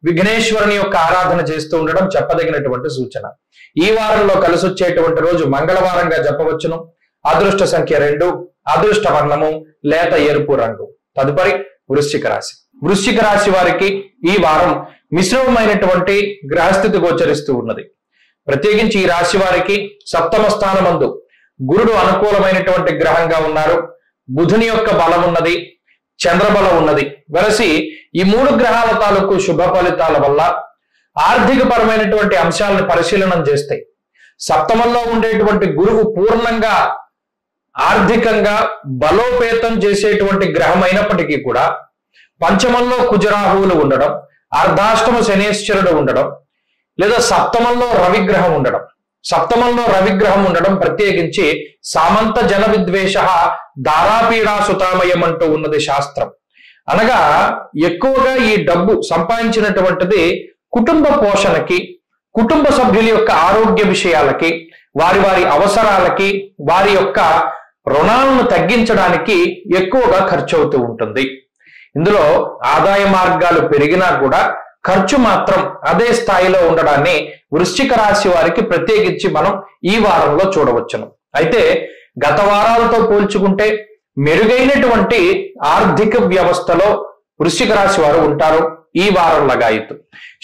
విఘ్నేశ్వరుని యొక్క ఆరాధన చేస్తూ ఉండడం చెప్పదగినటువంటి సూచన. ఈ వారంలో కలిసి వచ్చేటువంటి రోజు మంగళవారంగా చెప్పవచ్చును. అదృష్ట సంఖ్య 2, అదృష్ట వర్ణము లేత ఎరుపు రంగు. తదుపరి వృశ్చిక రాశి. వృశ్చిక రాశి వారికి ఈ వారం మిశ్రమమైనటువంటి గ్రహస్థితి గోచరిస్తూ ఉన్నది. ప్రత్యేకించి ఈ రాశి వారికి సప్తమ స్థానమందు గురుడు అనుకూలమైనటువంటి గ్రహంగా ఉన్నారు, బుధుని యొక్క బలం ఉన్నది, చంద్రబలం ఉన్నది. వెరసి ఈ 3 గ్రహాల తాలూకు శుభ ఫలితాల వల్ల ఆర్థిక పరమైనటువంటి అంశాలను పరిశీలనం చేస్తే సప్తమంలో ఉండేటువంటి గురువు పూర్ణంగా ఆర్థికంగా బలోపేతం చేసేటువంటి గ్రహం అయినప్పటికీ కూడా పంచమంలో కుజరాహువులు ఉండడం, అర్ధాష్టమ శనేశ్వరుడు ఉండడం, లేదా సప్తమంలో రవిగ్రహం ఉండడం, ప్రత్యేకించి సామంత జన విద్వేష దారాపీడా సుతామయం అంటూ ఉన్నది శాస్త్రం. అనగా ఎక్కువగా ఈ డబ్బు సంపాదించినటువంటిది కుటుంబ పోషణకి, కుటుంబ సభ్యుల యొక్క ఆరోగ్య విషయాలకి, వారి వారి అవసరాలకి, వారి యొక్క రుణాలను తగ్గించడానికి ఎక్కువగా ఖర్చు అవుతూ ఉంటుంది. ఇందులో ఆదాయ మార్గాలు పెరిగినా కూడా ఖర్చు మాత్రం అదే స్థాయిలో ఉండడాన్ని వృశ్చిక రాశి వారికి ప్రత్యేకించి మనం ఈ వారంలో చూడవచ్చును. అయితే గత వారాలతో పోల్చుకుంటే మెరుగైనటువంటి ఆర్థిక వ్యవస్థలో వృశ్చిక రాశి వారు ఉంటారు ఈ వారం లగాయితు.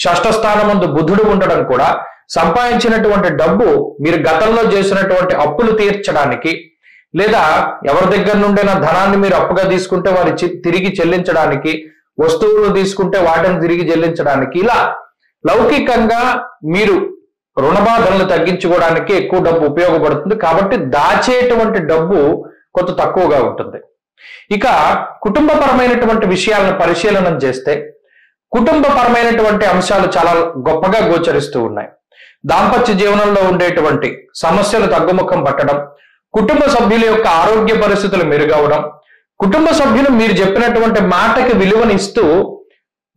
షష్ఠ స్థానమందు బుధుడు ఉండడం కూడా సంపాదించినటువంటి డబ్బు మీరు గతంలో చేసినటువంటి అప్పులు తీర్చడానికి, లేదా ఎవరి దగ్గర నుండైనా ధనాన్ని మీరు అప్పుగా తీసుకుంటే వారి తిరిగి చెల్లించడానికి, వస్తువులు తీసుకుంటే వాటిని తిరిగి చెల్లించడానికి, ఇలా లౌకికంగా మీరు రుణ బాధలను తగ్గించుకోవడానికి ఎక్కువ డబ్బు ఉపయోగపడుతుంది. కాబట్టి దాచేటువంటి డబ్బు కొంత తక్కువగా ఉంటుంది. ఇక కుటుంబపరమైనటువంటి విషయాలను పరిశీలనం చేస్తే కుటుంబపరమైనటువంటి అంశాలు చాలా గొప్పగా గోచరిస్తూ ఉన్నాయి. దాంపత్య జీవనంలో ఉండేటువంటి సమస్యలు తగ్గుముఖం పట్టడం, కుటుంబ సభ్యుల యొక్క ఆరోగ్య పరిస్థితులు మెరుగవడం, కుటుంబ సభ్యులు మీరు చెప్పినటువంటి మాటకి విలువనిస్తూ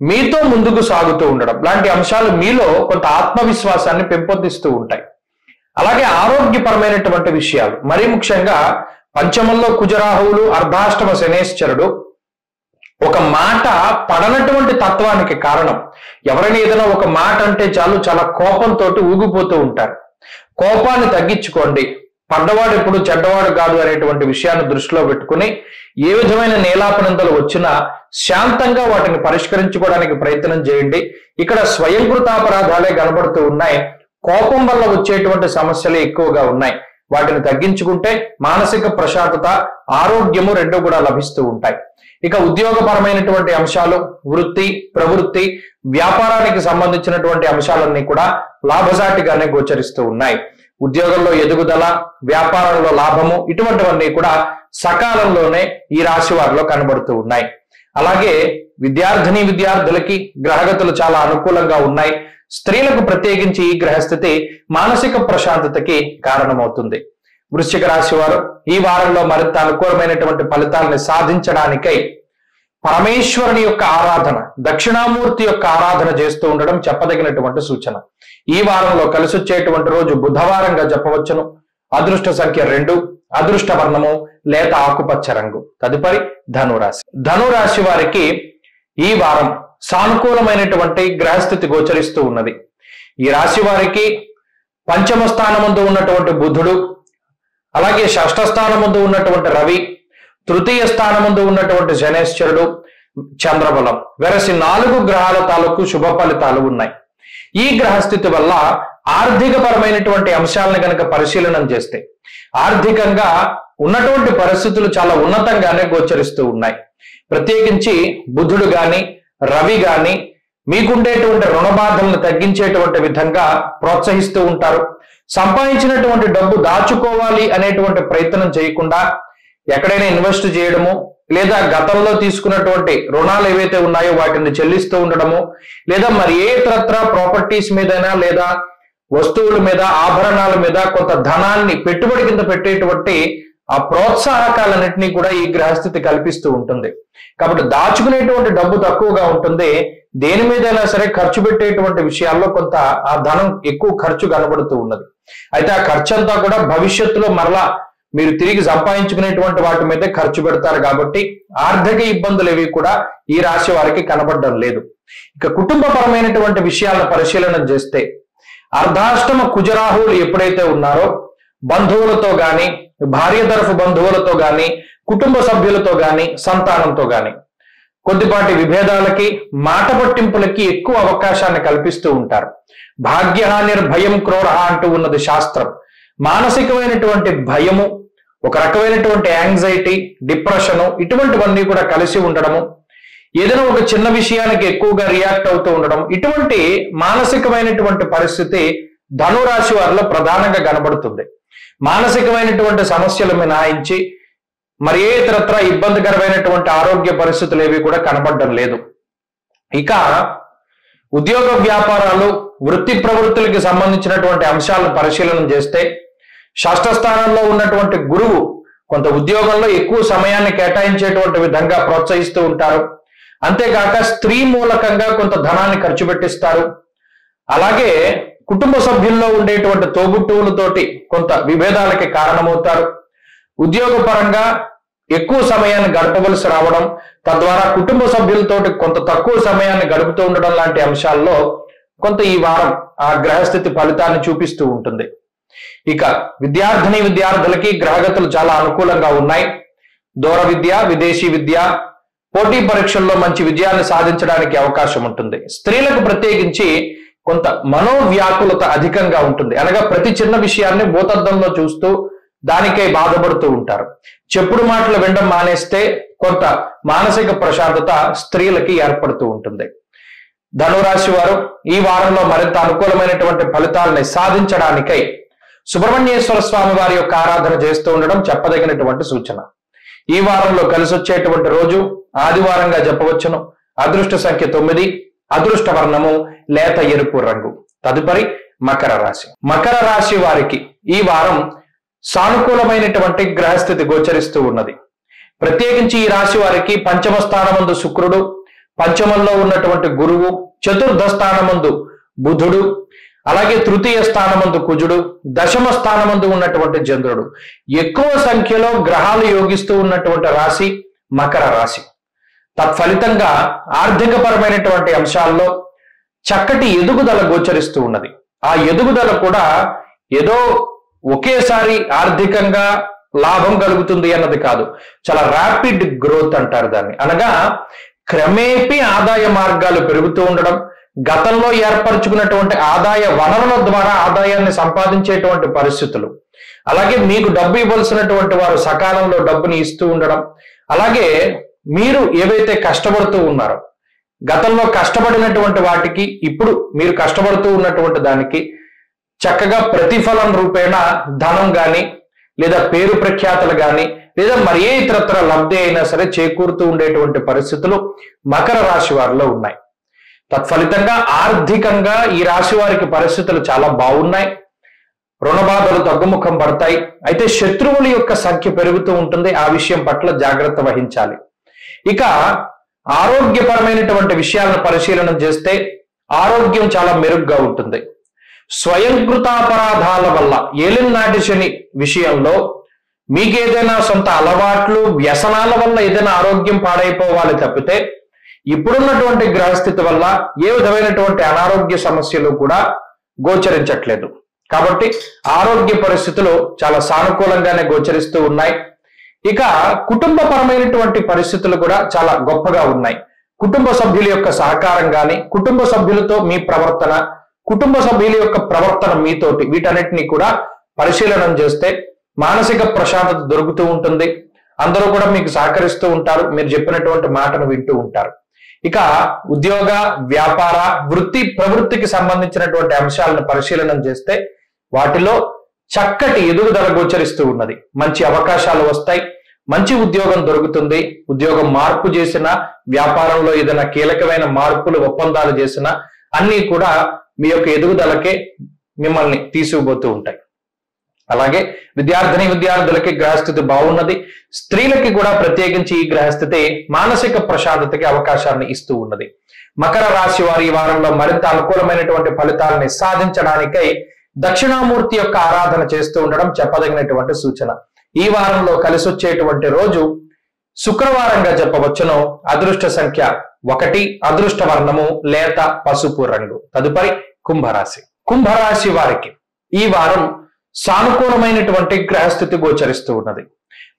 మీతో ముందుకు సాగుతూ ఉండడం లాంటి అంశాలు మీలో కొంత ఆత్మవిశ్వాసాన్ని పెంపొందిస్తూ ఉంటాయి. అలాగే ఆరోగ్యపరమైనటువంటి విషయాలు, మరీ ముఖ్యంగా పంచమంలో కుజరాహువులు, అర్ధాష్టమ శనేశ్వరుడు ఒక మాట పడనటువంటి తత్వానికి కారణం. ఎవరైనా ఏదైనా ఒక మాట అంటే చాలు చాలా కోపంతో ఊగిపోతూ ఉంటారు. కోపాన్ని తగ్గించుకోండి. పడ్డవాడు ఎప్పుడు చెడ్డవాడు కాదు అనేటువంటి విషయాన్ని దృష్టిలో పెట్టుకుని ఏ విధమైన నేలాపనిందలు వచ్చినా శాంతంగా వాటిని పరిష్కరించుకోవడానికి ప్రయత్నం చేయండి. ఇక్కడ స్వయంకృతాపరాధాలే కనబడుతూ ఉన్నాయి. కోపం వల్ల వచ్చేటువంటి సమస్యలు ఎక్కువగా ఉన్నాయి. వాటిని తగ్గించుకుంటే మానసిక ప్రశాంతత, ఆరోగ్యము రెండు కూడా లభిస్తూ ఉంటాయి. ఇక ఉద్యోగపరమైనటువంటి అంశాలు, వృత్తి, ప్రవృత్తి, వ్యాపారానికి సంబంధించినటువంటి అంశాలన్నీ కూడా లాభసాటిగానే గోచరిస్తూ ఉన్నాయి. ఉద్యోగంలో ఎదుగుదల, వ్యాపారంలో లాభము, ఇటువంటివన్నీ కూడా సకాలంలోనే ఈ రాశి వారిలో కనబడుతూ ఉన్నాయి. అలాగే విద్యార్థులకి గ్రహగతులు చాలా అనుకూలంగా ఉన్నాయి. స్త్రీలకు ప్రత్యేకించి ఈ గ్రహస్థితి మానసిక ప్రశాంతతకి కారణమవుతుంది. వృశ్చిక రాశి వారు ఈ వారంలో మరింత అనుకూలమైనటువంటి ఫలితాలను సాధించడానికై పరమేశ్వరుని యొక్క ఆరాధన, దక్షిణామూర్తి యొక్క ఆరాధన చేస్తూ ఉండడం చెప్పదగినటువంటి సూచన. ఈ వారంలో కలిసి వచ్చేటువంటి రోజు బుధవారంగా చెప్పవచ్చును. అదృష్ట సంఖ్య 2, అదృష్ట వర్ణము లేత ఆకుపచ్చ రంగు. తదుపరి ధనురాశి. ధనురాశి వారికి ఈ వారం సానుకూలమైనటువంటి గ్రహస్థితి గోచరిస్తూ ఉన్నది. ఈ రాశి వారికి పంచమ స్థానమందు ఉన్నటువంటి బుధుడు, అలాగే షష్ఠ స్థానమందు ఉన్నటువంటి రవి, తృతీయ స్థానమందు ఉన్నటువంటి శనేశ్వరుడు, చంద్రబలం, వెరసి 4 గ్రహాల తాలూకు శుభ ఫలితాలు ఉన్నాయి. ఈ గ్రహస్థితి వల్ల ఆర్థిక పరమైనటువంటి అంశాలను కనుక పరిశీలనం చేస్తే ఆర్థికంగా ఉన్నటువంటి పరిస్థితులు చాలా ఉన్నతంగానే గోచరిస్తూ ఉన్నాయి. ప్రత్యేకించి బుధుడు గాని రవి గాని మీకుండేటువంటి రుణ బాధలను తగ్గించేటువంటి విధంగా ప్రోత్సహిస్తూ ఉంటారు. సంపాదించినటువంటి డబ్బు దాచుకోవాలి అనేటువంటి ప్రయత్నం చేయకుండా ఎక్కడైనా ఇన్వెస్ట్ చేయడము, లేదా గతంలో తీసుకున్నటువంటి రుణాలు ఏవైతే ఉన్నాయో వాటిని చెల్లిస్తూ ఉండడము, లేదా మరి ఏ ఇతరత్ర ప్రాపర్టీస్ మీదైనా లేదా వస్తువుల మీద, ఆభరణాల మీద కొంత ధనాన్ని పెట్టుబడి కింద పెట్టేటువంటి ఆ ప్రోత్సాహకాలన్నింటినీ కూడా ఈ గ్రహస్థితి కల్పిస్తూ ఉంటుంది. కాబట్టి దాచుకునేటువంటి డబ్బు తక్కువగా ఉంటుంది. దేని మీదైనా సరే ఖర్చు పెట్టేటువంటి విషయాల్లో కొంత ఆ ధనం ఎక్కువ ఖర్చు కనబడుతూ ఉన్నది. అయితే ఆ ఖర్చు అంతా కూడా భవిష్యత్తులో మరలా మీరు తిరిగి సంపాదించుకునేటువంటి వాటి మీదే ఖర్చు పెడతారు. కాబట్టి ఆర్థిక ఇబ్బందులు ఏవి కూడా ఈ రాశి వారికి కనబడడం లేదు. ఇక కుటుంబపరమైనటువంటి విషయాలను పరిశీలన చేస్తే అర్ధాష్టమ కుజరాహువులు ఎప్పుడైతే ఉన్నారో బంధువులతో గాని, భార్య తరఫు బంధువులతో గాని, కుటుంబ సభ్యులతో గాని, సంతానంతో గాని కొద్దిపాటి విభేదాలకి, మాట పట్టింపులకి ఎక్కువ అవకాశాన్ని కల్పిస్తూ ఉంటారు. భాగ్యహానిర్భయం క్రోర అంటూ ఉన్నది శాస్త్రం. మానసికమైనటువంటి భయము, ఒక రకమైనటువంటి యాంగ్జైటీ, డిప్రెషను, ఇటువంటివన్నీ కూడా కలిసి ఉండడము, ఏదైనా ఒక చిన్న విషయానికి ఎక్కువగా రియాక్ట్ అవుతూ ఉండడం, ఇటువంటి మానసికమైనటువంటి పరిస్థితి ధనురాశి వారిలో ప్రధానంగా కనబడుతుంది. మానసికమైనటువంటి సమస్యలు మినహాయించి మరి ఏ ఇతరత్ర ఇబ్బందికరమైనటువంటి ఆరోగ్య పరిస్థితులు ఏవి కూడా కనబడడం లేదు. ఇక ఉద్యోగ వ్యాపారాలు, వృత్తి ప్రవృత్తులకి సంబంధించినటువంటి అంశాలను పరిశీలన చేస్తే షష్ఠ స్థానంలో ఉన్నటువంటి గురువు కొంత ఉద్యోగంలో ఎక్కువ సమయాన్ని కేటాయించేటువంటి విధంగా ప్రోత్సహిస్తూ ఉంటారు. అంతేకాక స్త్రీ మూలకంగా కొంత ధనాన్ని ఖర్చు పెట్టిస్తారు. అలాగే కుటుంబ సభ్యుల్లో ఉండేటువంటి తోబుట్టువులతోటి కొంత విభేదాలకి కారణమవుతారు. ఉద్యోగపరంగా ఎక్కువ సమయాన్ని గడపవలసి రావడం, తద్వారా కుటుంబ సభ్యులతోటి కొంత తక్కువ సమయాన్ని గడుపుతూ ఉండడం లాంటి అంశాల్లో కొంత ఈ వారం ఆ గ్రహస్థితి ఫలితాన్ని చూపిస్తూ ఉంటుంది. ఇక విద్యార్థులకి గ్రహగతులు చాలా అనుకూలంగా ఉన్నాయి. దూర విద్య, విదేశీ విద్య, పోటీ పరీక్షల్లో మంచి విజయాన్ని సాధించడానికి అవకాశం ఉంటుంది. స్త్రీలకు ప్రత్యేకించి కొంత మనోవ్యాకులత అధికంగా ఉంటుంది. అనగా ప్రతి చిన్న విషయాన్ని భూతద్దంలో చూస్తూ దానికై బాధపడుతూ ఉంటారు. చెప్పుడు మాటలు వినడం మానేస్తే కొంత మానసిక ప్రశాంతత స్త్రీలకి ఏర్పడుతూ ఉంటుంది. ధనురాశి వారు ఈ వారంలో మరింత అనుకూలమైనటువంటి ఫలితాలని సాధించడానికై సుబ్రహ్మణ్యేశ్వర స్వామి వారి యొక్క ఆరాధన చేస్తూ ఉండడం చెప్పదగినటువంటి సూచన. ఈ వారంలో కలిసి వచ్చేటువంటి రోజు ఆదివారంగా చెప్పవచ్చును. అదృష్ట సంఖ్య 9, అదృష్ట వర్ణము లేత ఎరుపు రంగు. తదుపరి మకర రాశి. మకర రాశి వారికి ఈ వారం సానుకూలమైనటువంటి గ్రహస్థితి గోచరిస్తూ ఉన్నది. ప్రత్యేకించి ఈ రాశి వారికి పంచమ స్థానమందు శుక్రుడు, పంచమంలో ఉన్నటువంటి గురువు, చతుర్థ స్థానమందు బుధుడు, అలాగే తృతీయ స్థానమందు కుజుడు, దశమ స్థానమందు ఉన్నటువంటి చంద్రుడు, ఎక్కువ సంఖ్యలో గ్రహాలు యోగిస్తూ ఉన్నటువంటి రాశి మకర రాశి. తత్ఫలితంగా ఆర్థికపరమైనటువంటి అంశాల్లో చక్కటి ఎదుగుదల గోచరిస్తూ ఉన్నది. ఆ ఎదుగుదల కూడా ఏదో ఒకేసారి ఆర్థికంగా లాభం కలుగుతుంది అన్నది కాదు, చాలా ర్యాపిడ్ గ్రోత్ అంటారు దాన్ని. అనగా క్రమేపీ ఆదాయ మార్గాలు పెరుగుతూ ఉండడం, గతంలో ఏర్పరచుకున్నటువంటి ఆదాయ వనరుల ద్వారా ఆదాయాన్ని సంపాదించేటువంటి పరిస్థితులు, అలాగే మీకు డబ్బు ఇవ్వాల్సినటువంటి వారు సకాలంలో డబ్బుని ఇస్తూ ఉండడం, అలాగే మీరు ఏవైతే కష్టపడుతూ ఉన్నారో గతంలో కష్టపడినటువంటి వాటికి ఇప్పుడు మీరు కష్టపడుతూ ఉన్నటువంటి దానికి చక్కగా ప్రతిఫలం రూపేణ ధనం గాని, లేదా పేరు ప్రఖ్యాతలు గాని, లేదా మరి ఏ ఇతరత్ర లబ్ధి అయినా సరే చేకూరుతూ ఉండేటువంటి పరిస్థితులు మకర రాశి వారిలో ఉన్నాయి. తత్ఫలితంగా ఆర్థికంగా ఈ రాశి వారికి పరిస్థితులు చాలా బాగున్నాయి. రుణబాధలు తగ్గుముఖం పడతాయి. అయితే శత్రువుల యొక్క సంఖ్య పెరుగుతూ ఉంటుంది. ఆ విషయం పట్ల జాగ్రత్త వహించాలి. ఇక ఆరోగ్యపరమైనటువంటి విషయాలను పరిశీలన చేస్తే ఆరోగ్యం చాలా మెరుగ్గా ఉంటుంది. స్వయంకృతాపరాధాల వల్ల ఏలినాటి శని విషయంలో మీకేదైనా సొంత అలవాట్లు, వ్యసనాల వల్ల ఏదైనా ఆరోగ్యం పాడైపోవాలి తప్పితే ఇప్పుడున్నటువంటి గ్రహస్థితి వల్ల ఏ విధమైనటువంటి అనారోగ్య సమస్యలు కూడా గోచరించట్లేదు. కాబట్టి ఆరోగ్య పరిస్థితులు చాలా సానుకూలంగానే గోచరిస్తూ ఉన్నాయి. ఇక కుటుంబపరమైనటువంటి పరిస్థితులు కూడా చాలా గొప్పగా ఉన్నాయి. కుటుంబ సభ్యుల యొక్క సహకారం కానీ, కుటుంబ సభ్యులతో మీ ప్రవర్తన, కుటుంబ సభ్యుల యొక్క ప్రవర్తన మీతోటి, వీటన్నిటినీ కూడా పరిశీలన చేస్తే మానసిక ప్రశాంతత దొరుకుతూ ఉంటుంది. అందరూ కూడా మీకు సహకరిస్తూ ఉంటారు. మీరు చెప్పినటువంటి మాటను వింటూ ఉంటారు. ఇక ఉద్యోగ, వ్యాపార, వృత్తి ప్రవృత్తికి సంబంధించినటువంటి అంశాలను పరిశీలన చేస్తే వాటిలో చక్కటి ఎదుగుదల గోచరిస్తూ ఉన్నది. మంచి అవకాశాలు వస్తాయి. మంచి ఉద్యోగం దొరుకుతుంది. ఉద్యోగం మార్పు చేసిన, వ్యాపారంలో ఏదైనా కీలకమైన మార్పులు, ఒప్పందాలు చేసినా అన్నీ కూడా మీ యొక్క ఎదుగుదలకే మిమ్మల్ని తీసుకుపోతూ ఉంటాయి. అలాగే విద్యార్థులకి గ్రహస్థితి బాగున్నది. స్త్రీలకి కూడా ప్రత్యేకించి ఈ గ్రహస్థితి మానసిక ప్రశాంతతకి అవకాశాన్ని ఇస్తూ ఉన్నది. మకర రాశి వారి ఈ వారంలో మరింత అనుకూలమైనటువంటి ఫలితాలని సాధించడానికై దక్షిణామూర్తి యొక్క ఆరాధన చేస్తూ ఉండడం చెప్పదగినటువంటి సూచన. ఈ వారంలో కలిసి వచ్చేటువంటి రోజు శుక్రవారంగా చెప్పవచ్చును. అదృష్ట సంఖ్య 1, అదృష్ట వర్ణము లేత పసుపు రంగు. తదుపరి కుంభరాశి. కుంభరాశి వారికి ఈ వారం సానుకూలమైనటువంటి గ్రహస్థితి గోచరిస్తూ ఉన్నది.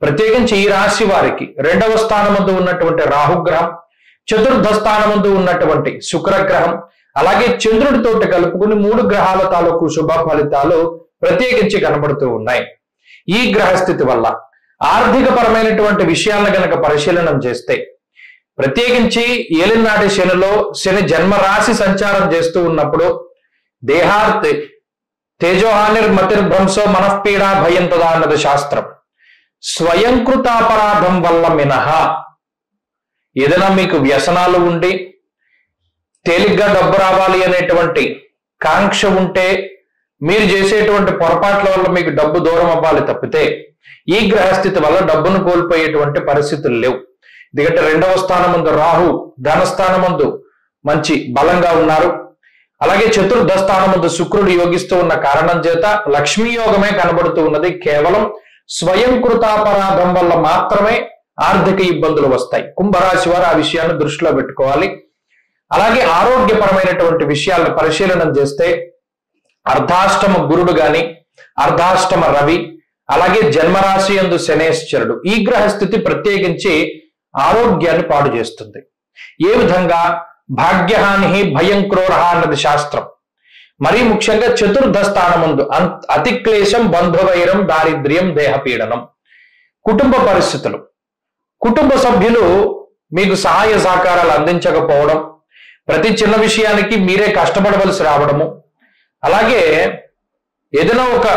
ప్రత్యేకించి ఈ రాశి వారికి 2వ స్థానమందు ఉన్నటువంటి రాహుగ్రహం, చతుర్థ స్థానమందు ఉన్నటువంటి శుక్రగ్రహం, అలాగే చంద్రుడితోటి కలుపుకుని 3 గ్రహాల తాలూకు శుభ ఫలితాలు ప్రత్యేకించి కనబడుతూ ఉన్నాయి. ఈ గ్రహస్థితి వల్ల ఆర్థిక పరమైనటువంటి విషయాలను గనక పరిశీలనం చేస్తే, ప్రత్యేకించి ఏలినాటి శనిలో శని జన్మరాశి సంచారం చేస్తూ ఉన్నప్పుడు దేహార్తి తేజోహానిర్మతిర్భ్రంశో మనఃపీడా భయం తదా అన్నది శాస్త్రం. స్వయంకృతాపరాధం వల్ల మినహా ఏదైనా మీకు వ్యసనాలు ఉండి తేలిగ్గా డబ్బు రావాలి అనేటువంటి కాంక్ష ఉంటే మీరు చేసేటువంటి పొరపాట్ల వల్ల మీకు డబ్బు దూరం అవ్వాలి తప్పితే ఈ గ్రహస్థితి వల్ల డబ్బును కోల్పోయేటువంటి పరిస్థితులు లేవు. ఎందుకంటే 2వ స్థానమందు రాహు ధనస్థానమందు మంచి బలంగా ఉన్నారు. అలాగే 4థ స్థానమందు శుక్రుడు యోగిస్తూ ఉన్న కారణం చేత లక్ష్మీ యోగమే కనబడుతూ ఉన్నది. కేవలం స్వయంకృతాపరాధం వల్ల మాత్రమే ఆర్థిక ఇబ్బందులు వస్తాయి. కుంభరాశి వారు ఆ విషయాన్ని దృష్టిలో పెట్టుకోవాలి. అలాగే ఆరోగ్యపరమైనటువంటి విషయాలను పరిశీలన చేస్తే అర్ధాష్టమ గురుడు గాని, అర్ధాష్టమ రవి, అలాగే జన్మరాశి యందు శనేశ్వరుడు, ఈ గ్రహస్థితి ప్రత్యేకించి ఆరోగ్యాన్ని పాడు చేస్తుంది. ఏ విధంగా? భాగ్యహాని భయం క్రోర అన్నది శాస్త్రం. మరీ ముఖ్యంగా 4థ స్థానమందు అతిక్లేశం బంధువైరం దారిద్ర్యం దేహపీడనం. కుటుంబ పరిస్థితులు, కుటుంబ సభ్యులు మీకు సహాయ సహకారాలు అందించకపోవడం, ప్రతి చిన్న విషయానికి మీరే కష్టపడవలసి రావడము, అలాగే ఏదైనా ఒక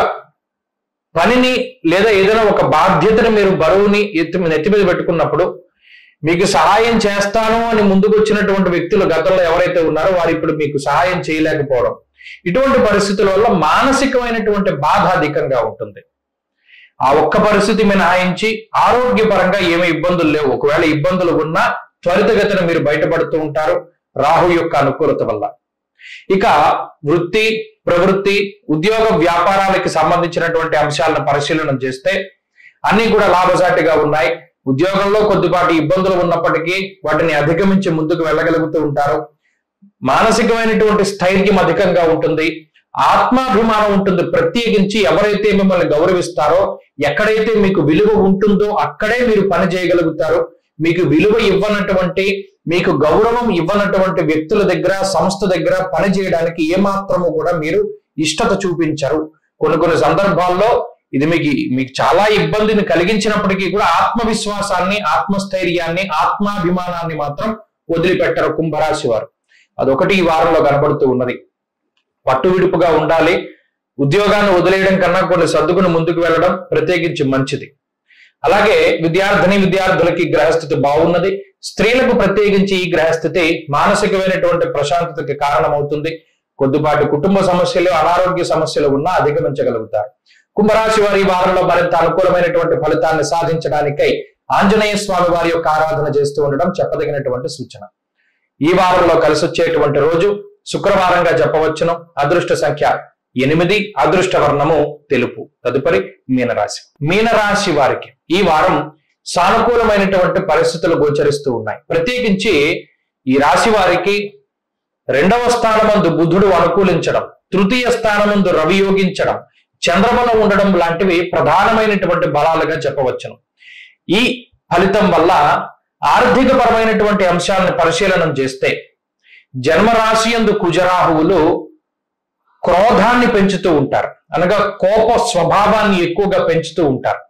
పనిని లేదా ఏదైనా ఒక బాధ్యతను మీరు బరువుని నెత్తి మీద పెట్టుకున్నప్పుడు మీకు సహాయం చేస్తాను అని ముందుకు వచ్చినటువంటి వ్యక్తులు గతంలో ఎవరైతే ఉన్నారో వారు ఇప్పుడు మీకు సహాయం చేయలేకపోవడం, ఇటువంటి పరిస్థితుల వల్ల మానసికమైనటువంటి బాధ అధికంగా ఉంటుంది. ఆ ఒక్క పరిస్థితి మినహాయించి ఆరోగ్యపరంగా ఏమి ఇబ్బందులు లేవు. ఒకవేళ ఇబ్బందులు ఉన్నా త్వరితగతిన మీరు బయటపడుతూ ఉంటారు రాహు యొక్క అనుకూలత వల్ల. ఇక వృత్తి, ప్రవృత్తి, ఉద్యోగ వ్యాపారాలకు సంబంధించినటువంటి అంశాలను పరిశీలన చేస్తే అన్ని కూడా లాభసాటిగా ఉన్నాయి. ఉద్యోగంలో కొద్దిపాటి ఇబ్బందులు ఉన్నప్పటికీ వాటిని అధిగమించి ముందుకు వెళ్ళగలుగుతూ ఉంటారు. మానసికమైనటువంటి స్థైర్యం అధికంగా ఉంటుంది. ఆత్మాభిమానం ఉంటుంది. ప్రత్యేకించి ఎవరైతే మిమ్మల్ని గౌరవిస్తారో, ఎక్కడైతే మీకు విలువ ఉంటుందో అక్కడే మీరు పని చేయగలుగుతారు. మీకు విలువ ఇవ్వనటువంటి, మీకు గౌరవం ఇవ్వనటువంటి వ్యక్తుల దగ్గర, సంస్థ దగ్గర పని చేయడానికి ఏమాత్రము కూడా మీరు ఇష్టత చూపించరు. కొన్ని సందర్భాల్లో ఇది మీకు చాలా ఇబ్బందిని కలిగించినప్పటికీ కూడా ఆత్మవిశ్వాసాన్ని, ఆత్మస్థైర్యాన్ని, ఆత్మాభిమానాన్ని మాత్రం వదిలిపెట్టరు కుంభరాశి వారు. అదొకటి ఈ వారంలో కనబడుతూ ఉన్నది. పట్టు విడుపుగా ఉండాలి. ఉద్యోగాన్ని వదిలేయడం కన్నా కొన్ని సర్దుకుని ముందుకు వెళ్ళడం ప్రత్యేకించి మంచిది. అలాగే విద్యార్థులకి గ్రహస్థితి బాగున్నది. స్త్రీలకు ప్రత్యేకించి ఈ గ్రహస్థితి మానసికమైనటువంటి ప్రశాంతతకి కారణమవుతుంది. కొద్దిపాటి కుటుంబ సమస్యలు, అనారోగ్య సమస్యలు ఉన్నా అధిగమించగలుగుతారు. కుంభరాశి వారి వారంలో మరింత అనుకూలమైనటువంటి ఫలితాన్ని సాధించడానికై ఆంజనేయ స్వామి వారి యొక్క ఆరాధన చేస్తూ ఉండడం చెప్పదగినటువంటి సూచన. ఈ వారంలో కలిసి వచ్చేటువంటి రోజు శుక్రవారంగా చెప్పవచ్చును. అదృష్ట సంఖ్య 8, అదృష్ట వర్ణము తెలుపు. తదుపరి మీనరాశి. మీనరాశి వారికి ఈ వారం సానుకూలమైనటువంటి పరిస్థితులు గోచరిస్తూ ఉన్నాయి. ప్రత్యేకించి ఈ రాశి వారికి 2వ స్థానమందు బుధుడు అనుకూలించడం, 3య స్థానమందు రవి యోగించడం, చంద్రబలం ఉండడం లాంటివి ప్రధానమైనటువంటి బలాలుగా చెప్పవచ్చును. ఈ ఫలితం వల్ల ఆర్థిక పరమైనటువంటి అంశాలను పరిశీలనం చేస్తే జన్మరాశి యందు కుజరాహువులు క్రోధాన్ని పెంచుతూ ఉంటారు. అనగా కోప స్వభావాన్ని ఎక్కువగా పెంచుతూ ఉంటారు.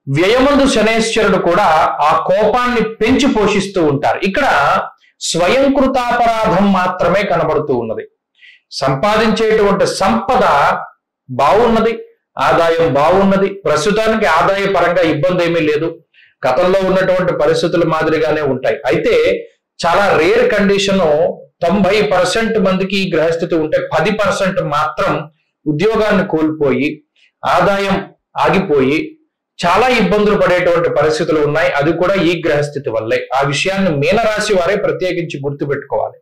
వ్యయమందు శనేశ్వరుడు కూడా ఆ కోపాన్ని పెంచి పోషిస్తూ ఉంటారు. ఇక్కడ స్వయంకృతాపరాధం మాత్రమే కనబడుతూ ఉన్నది. సంపాదించేటువంటి సంపద బాగున్నది, ఆదాయం బాగున్నది. ప్రస్తుతానికి ఆదాయ పరంగా ఇబ్బంది ఏమీ లేదు. గతంలో ఉన్నటువంటి పరిస్థితుల మాదిరిగానే ఉంటాయి. అయితే చాలా రేర్ కండిషన్, 90% మందికి ఈ గ్రహస్థితి ఉంటే 10% మాత్రం ఉద్యోగాన్ని కోల్పోయి, ఆదాయం ఆగిపోయి చాలా ఇబ్బందులు పడేటువంటి పరిస్థితులు ఉన్నాయి. అది కూడా ఈ గ్రహస్థితి వల్లే. ఆ విషయాన్ని మీనరాశి వారే ప్రత్యేకించి గుర్తుపెట్టుకోవాలి.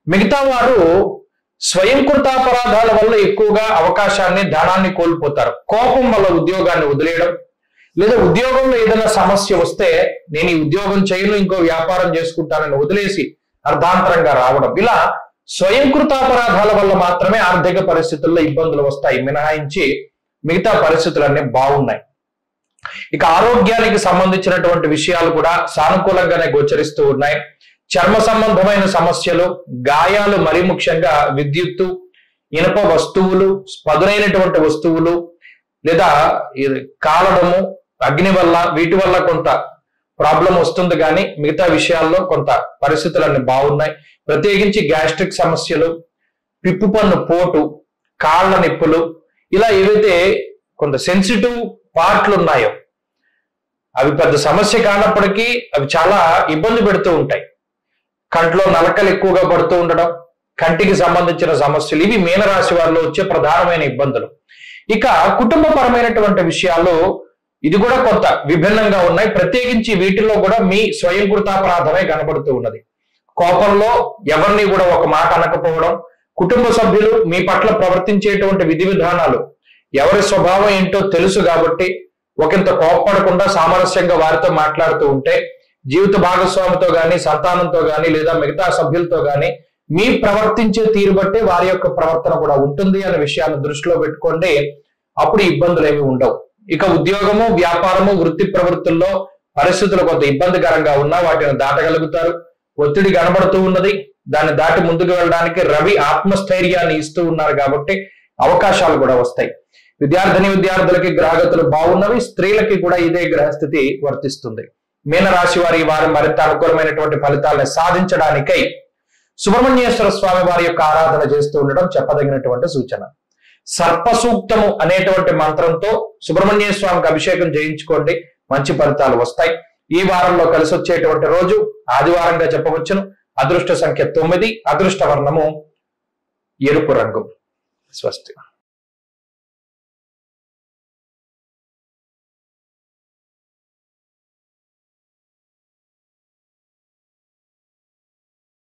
మిగతా వారు స్వయంకృతాపరాధాల వల్ల ఎక్కువగా అవకాశాన్ని, ధనాన్ని కోల్పోతారు. కోపం వల్ల ఉద్యోగాన్ని వదిలేయడం, లేదా ఉద్యోగంలో ఏదైనా సమస్య వస్తే నేను ఈ ఉద్యోగం చేయను, ఇంకో వ్యాపారం చేసుకుంటానని వదిలేసి అర్ధాంతరంగా రావడం, ఇలా స్వయంకృతాపరాధాల వల్ల మాత్రమే ఆర్థిక పరిస్థితుల్లో ఇబ్బందులు వస్తాయి. మినహాయించి మిగతా పరిస్థితులన్నీ బాగున్నాయి. ఇక ఆరోగ్యానికి సంబంధించినటువంటి విషయాలు కూడా సానుకూలంగానే గోచరిస్తూ ఉన్నాయి. చర్మ సంబంధమైన సమస్యలు, గాయాలు, మరీ ముఖ్యంగా విద్యుత్తు, ఇనుప వస్తువులు, పదునైనటువంటి వస్తువులు, లేదా కాలడము, అగ్ని వల్ల, వీటి వల్ల కొంత ప్రాబ్లం వస్తుంది. కానీ మిగతా విషయాల్లో కొంత పరిస్థితులన్నీ బాగున్నాయి. ప్రత్యేకించి గ్యాస్ట్రిక్ సమస్యలు, పిప్పు పన్ను పోటు, కాళ్ళ నొప్పులు, ఇలా ఏవైతే కొంత సెన్సిటివ్ పార్ట్లు ఉన్నాయో అవి పెద్ద సమస్య కానప్పటికీ అవి చాలా ఇబ్బంది పెడుతూ ఉంటాయి. కంట్లో నలకలు ఎక్కువగా పడుతూ ఉండడం, కంటికి సంబంధించిన సమస్యలు, ఇవి మీనరాశి వారిలో వచ్చే ప్రధానమైన ఇబ్బందులు. ఇక కుటుంబపరమైనటువంటి విషయాల్లో ఇది కూడా కొంత విభిన్నంగా ఉన్నాయి. ప్రత్యేకించి వీటిల్లో కూడా మీ స్వయంకృతాపరాధమే కనబడుతూ ఉన్నది. కోపంలో ఎవరిని కూడా ఒక మాట అనకపోవడం, కుటుంబ సభ్యులు మీ పట్ల ప్రవర్తించేటువంటి విధి విధానాలు ఎవరి స్వభావం ఏంటో తెలుసు కాబట్టి ఒకంత కోపపడకుండా సామరస్యంగా వారితో మాట్లాడుతూ ఉంటే, జీవిత భాగస్వామితో గాని, సంతానంతో గాని, లేదా మిగతా సభ్యులతో గాని మీ ప్రవర్తించే తీరు బట్టి వారి యొక్క ప్రవర్తన కూడా ఉంటుంది అనే విషయాన్ని దృష్టిలో పెట్టుకోండి. అప్పుడు ఇబ్బందులు ఏమి ఉండవు. ఇక ఉద్యోగము, వ్యాపారము, వృత్తి ప్రవృత్తుల్లో పరిస్థితులు కొంత ఇబ్బందికరంగా ఉన్నా వాటిని దాటగలుగుతారు. ఒత్తిడి కనబడుతూ ఉన్నది, దాన్ని దాటి ముందుకు వెళ్ళడానికి రవి ఆత్మస్థైర్యాన్ని ఇస్తూ ఉన్నారు కాబట్టి అవకాశాలు కూడా వస్తాయి. విద్యార్థులకి గ్రహగతులు బాగున్నవి. స్త్రీలకి కూడా ఇదే గ్రహస్థితి వర్తిస్తుంది. మీనరాశి వారి ఈ వారం మరింత అనుకూలమైనటువంటి ఫలితాలను సాధించడానికై సుబ్రహ్మణ్యేశ్వర స్వామి వారి యొక్క ఆరాధన చేస్తూ ఉండడం చెప్పదగినటువంటి సూచన. సర్ప సూక్తము అనేటువంటి మంత్రంతో సుబ్రహ్మణ్య స్వామికి అభిషేకం చేయించుకోండి, మంచి ఫలితాలు వస్తాయి. ఈ వారంలో కలిసి వచ్చేటువంటి రోజు ఆదివారంగా చెప్పవచ్చును. అదృష్ట సంఖ్య 9, అదృష్ట వర్ణము ఎరుపు రంగు. స్వస్తి.